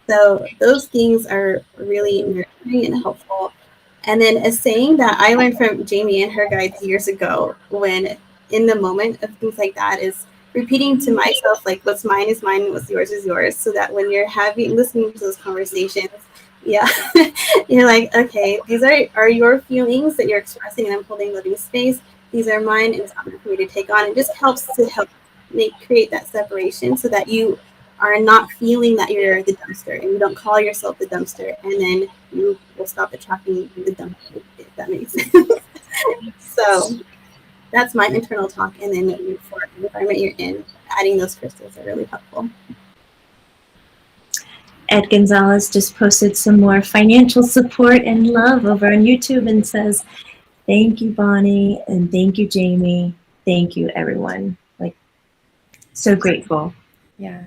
So those things are really nurturing and helpful. And then a saying that I learned from Jamie and her guides years ago, when in the moment of things like that, is repeating to myself, like, what's mine is mine, what's yours is yours. So that when you're listening to those conversations, you're like, okay, these are your feelings that you're expressing, and I'm holding living space. These are mine, and it's honor for me to take on. It just helps to create that separation, so that you are not feeling that you're the dumpster, and you don't call yourself the dumpster, and then you will stop attracting the dumpster, if that makes sense. So that's my internal talk. And then for the environment you're in, adding those crystals are really helpful. Ed Gonzalez just posted some more financial support and love over on YouTube and says, thank you, Bonnie, and thank you, Jamie. Thank you, everyone. Like, so grateful. Yeah.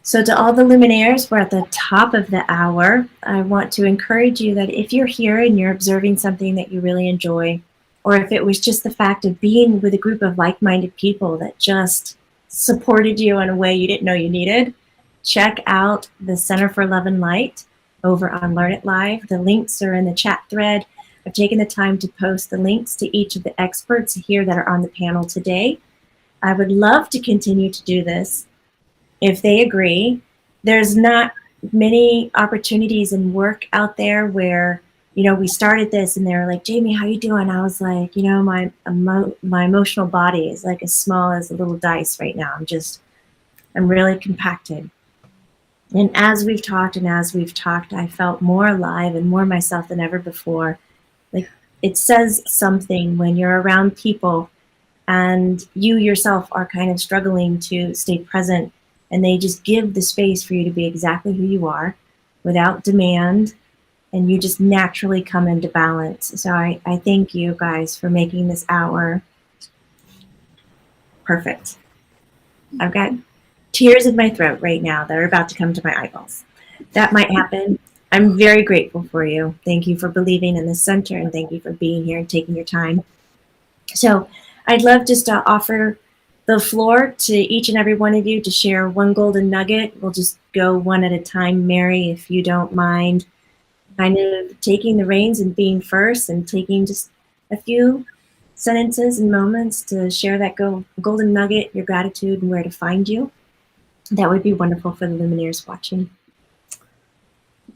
So to all the Luminaires, we're at the top of the hour. I want to encourage you that if you're here and you're observing something that you really enjoy, or if it was just the fact of being with a group of like-minded people that just supported you in a way you didn't know you needed, check out the Center for Love and Light over on Learn It Live. The links are in the chat thread. I've taken the time to post the links to each of the experts here that are on the panel today. I would love to continue to do this if they agree. There's not many opportunities and work out there where, we started this and they were like, Jamie, how you doing? I was like, my emotional body is like as small as a little dice right now. I'm just I'm really compacted. And as we've talked, I felt more alive and more myself than ever before. Like, it says something when you're around people and you yourself are kind of struggling to stay present, and they just give the space for you to be exactly who you are without demand, and you just naturally come into balance. So I thank you guys for making this hour perfect. I've got tears in my throat right now that are about to come to my eyeballs. That might happen. I'm very grateful for you. Thank you for believing in the center, and thank you for being here and taking your time. So I'd love just to offer the floor to each and every one of you to share one golden nugget. We'll just go one at a time. Mary, if you don't mind kind of taking the reins and being first and taking just a few sentences and moments to share that golden nugget, your gratitude, and where to find you. That would be wonderful for the Lumineers watching.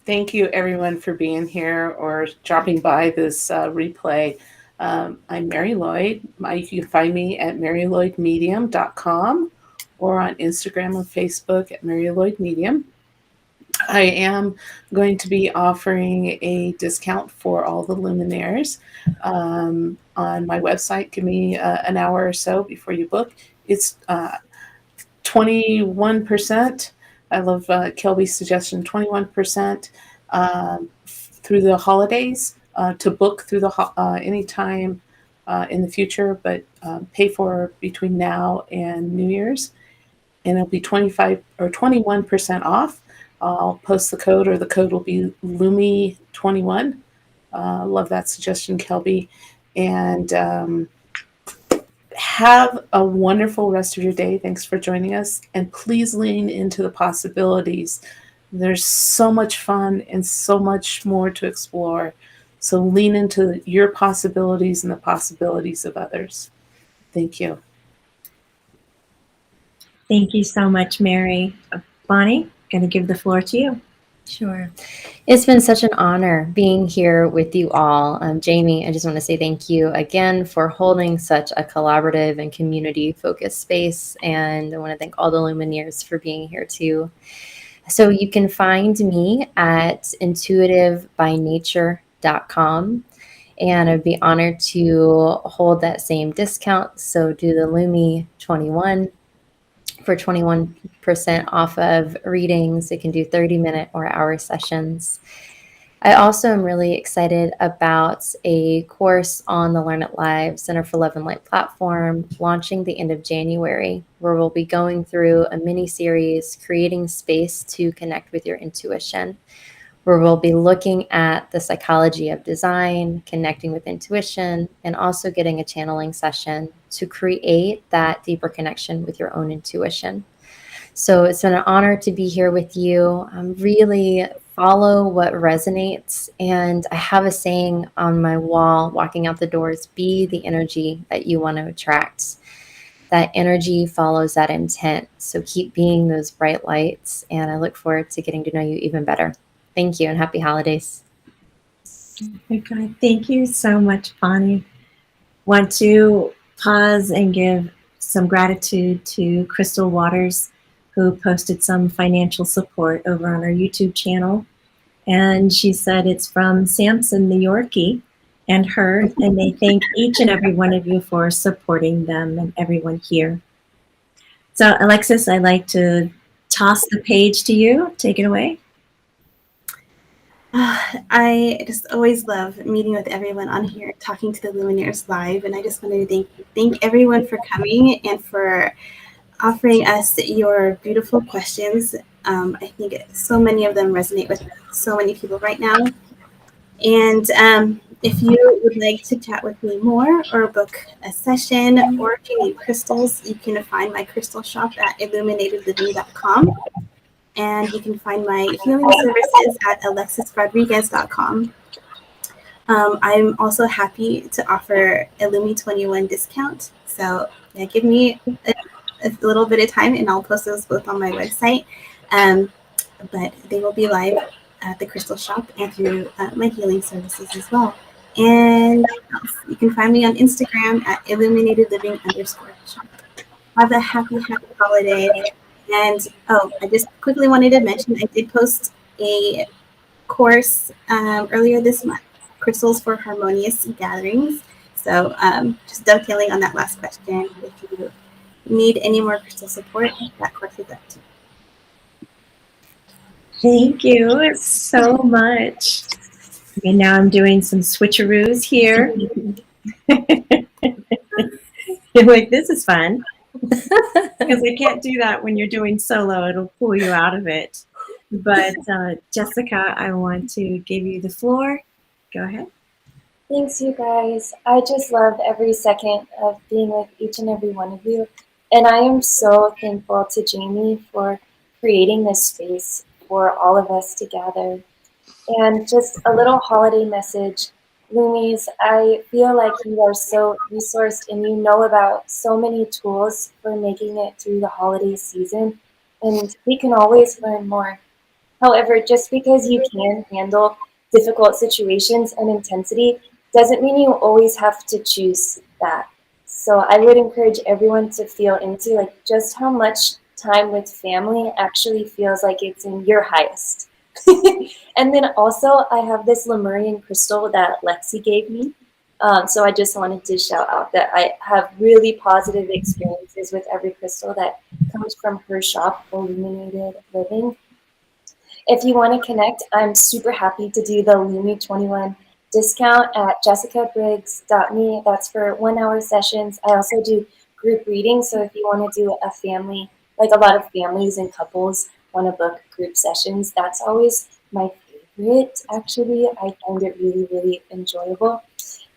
Thank you, everyone, for being here or dropping by this replay. I'm Mary Lloyd. You can find me at marylloydmedium.com or on Instagram and Facebook at Mary Lloyd Medium. I am going to be offering a discount for all the Lumineers on my website. Give me an hour or so before you book. It's 21%. I love Kelbi's suggestion, 21% through the holidays to book through the anytime in the future, but pay for between now and New Year's, and it'll be 25 or 21% off. I'll post the code, or the code will be Lumi21. Love that suggestion, Kelbi. And have a wonderful rest of your day. Thanks for joining us. And please lean into the possibilities. There's so much fun and so much more to explore. So lean into your possibilities and the possibilities of others. Thank you. Thank you so much, Mary. Bonnie, going to give the floor to you. Sure. It's been such an honor being here with you all. Jamie, I just want to say thank you again for holding such a collaborative and community-focused space. And I want to thank all the Lumineers for being here too. So you can find me at intuitivebynature.com. And I'd be honored to hold that same discount. So do the Lumi 21 for 21% off of readings. It can do 30-minute or hour sessions. I also am really excited about a course on the Learn It Live Center for Love and Light platform launching the end of January, where we'll be going through a mini series, creating space to connect with your intuition, where we'll be looking at the psychology of design, connecting with intuition, and also getting a channeling session to create that deeper connection with your own intuition. So it's been an honor to be here with you. Really follow what resonates. And I have a saying on my wall, walking out the doors, be the energy that you want to attract. That energy follows that intent. So keep being those bright lights. And I look forward to getting to know you even better. Thank you and happy holidays. Okay, thank you so much, Bonnie. Want to pause and give some gratitude to Crystal Waters, who posted some financial support over on our YouTube channel. And she said it's from Samson the Yorkie and her, and they thank each and every one of you for supporting them and everyone here. So Alexis, I'd like to toss the page to you. Take it away. I just always love meeting with everyone on here, talking to the Lumineers live, and I just wanted to thank everyone for coming and for offering us your beautiful questions. I think so many of them resonate with so many people right now. And if you would like to chat with me more or book a session, or if you need crystals, you can find my crystal shop at illuminatedliving.com. And you can find my healing services at alexisrodrigues.com. I'm also happy to offer a Lumi 21 discount. So give me a little bit of time and I'll post those both on my website. But they will be live at the Crystal Shop and through my healing services as well. And you can find me on Instagram at illuminatedliving_shop. Have a happy holiday. And I just quickly wanted to mention I did post a course earlier this month, Crystals for Harmonious Gatherings. So just dovetailing on that last question, if you need any more crystal support, that course is up too. Thank you so much. Okay, now I'm doing some switcheroos here. You're like, this is fun. Because I can't do that when you're doing solo. It'll pull you out of it. But Jessica, I want to give you the floor. Go ahead. Thanks, you guys. I just love every second of being with each and every one of you. And I am so thankful to Jamie for creating this space for all of us to gather. And just a little holiday message. Loomies, I feel like you are so resourced and you know about so many tools for making it through the holiday season. And we can always learn more. However, just because you can handle difficult situations and intensity doesn't mean you always have to choose that. So I would encourage everyone to feel into like just how much time with family actually feels like it's in your highest. And then also I have this Lemurian crystal that Lexi gave me. So I just wanted to shout out that I have really positive experiences with every crystal that comes from her shop, Illuminated Living. If you want to connect, I'm super happy to do the Lumi 21 discount at jessicabriggs.me. That's for 1 hour sessions. I also do group readings. So if you want to do a family, like a lot of families and couples want to book group sessions, that's always my favorite, actually. I find it really, really enjoyable.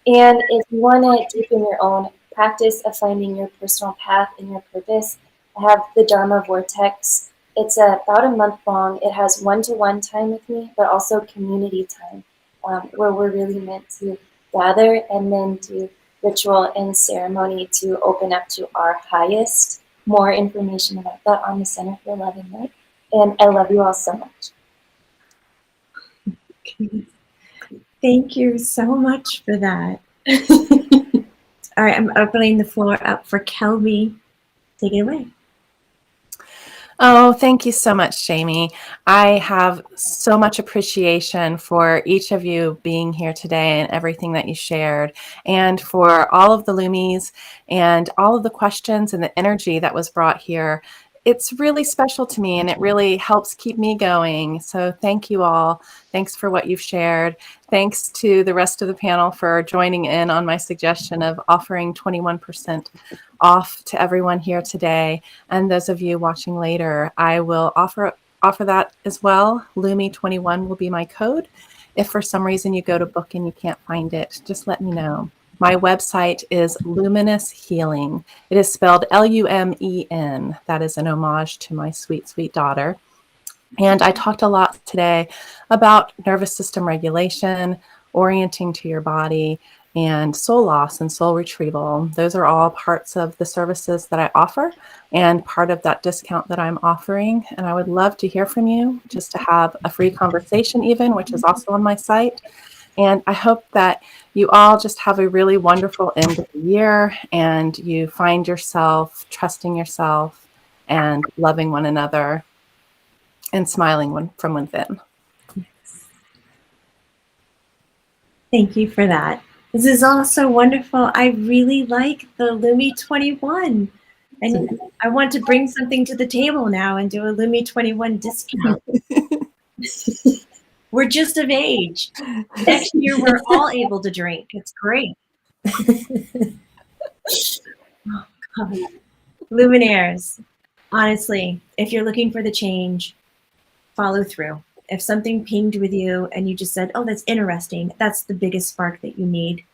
And if you want to deepen your own practice of finding your personal path and your purpose, I have the Dharma Vortex. It's about a month long. It has one-to-one time with me, but also community time, where we're really meant to gather and then do ritual and ceremony to open up to our highest. More information about that on the Center for Love and Light. And I love you all so much. Thank you so much for that. All right, I'm opening the floor up for Kelbi. Take it away. Oh, thank you so much, Jamie. I have so much appreciation for each of you being here today and everything that you shared, and for all of the Loomies and all of the questions and the energy that was brought here. It's really special to me and it really helps keep me going. So thank you all. Thanks for what you've shared. Thanks to the rest of the panel for joining in on my suggestion of offering 21% off to everyone here today. And those of you watching later, I will offer that as well. Lumi21 will be my code. If for some reason you go to book and you can't find it, just let me know. My website is Luminous Healing. It is spelled Lumen. That is an homage to my sweet, sweet daughter. And I talked a lot today about nervous system regulation, orienting to your body, and soul loss and soul retrieval. Those are all parts of the services that I offer and part of that discount that I'm offering. And I would love to hear from you, just to have a free conversation even, which is also on my site. And I hope that you all just have a really wonderful end of the year and you find yourself trusting yourself and loving one another and smiling from within. Thank you for that. This is all so wonderful. I really like the Lumi 21. And I want to bring something to the table now and do a Lumi 21 discount. We're just of age. Next year, we're all able to drink. It's great. Oh, God. Luminaires, honestly, if you're looking for the change, follow through. If something pinged with you and you just said, oh, that's interesting, that's the biggest spark that you need.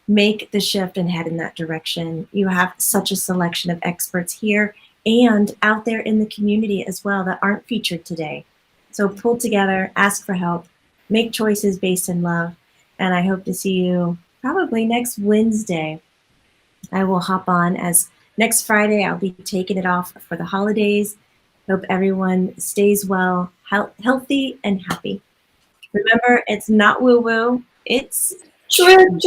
Make the shift and head in that direction. You have such a selection of experts here and out there in the community as well that aren't featured today. So pull together, ask for help, make choices based in love. And I hope to see you probably next Wednesday. I will hop on as next Friday. I'll be taking it off for the holidays. Hope everyone stays well, healthy, and happy. Remember, it's not woo-woo, it's True.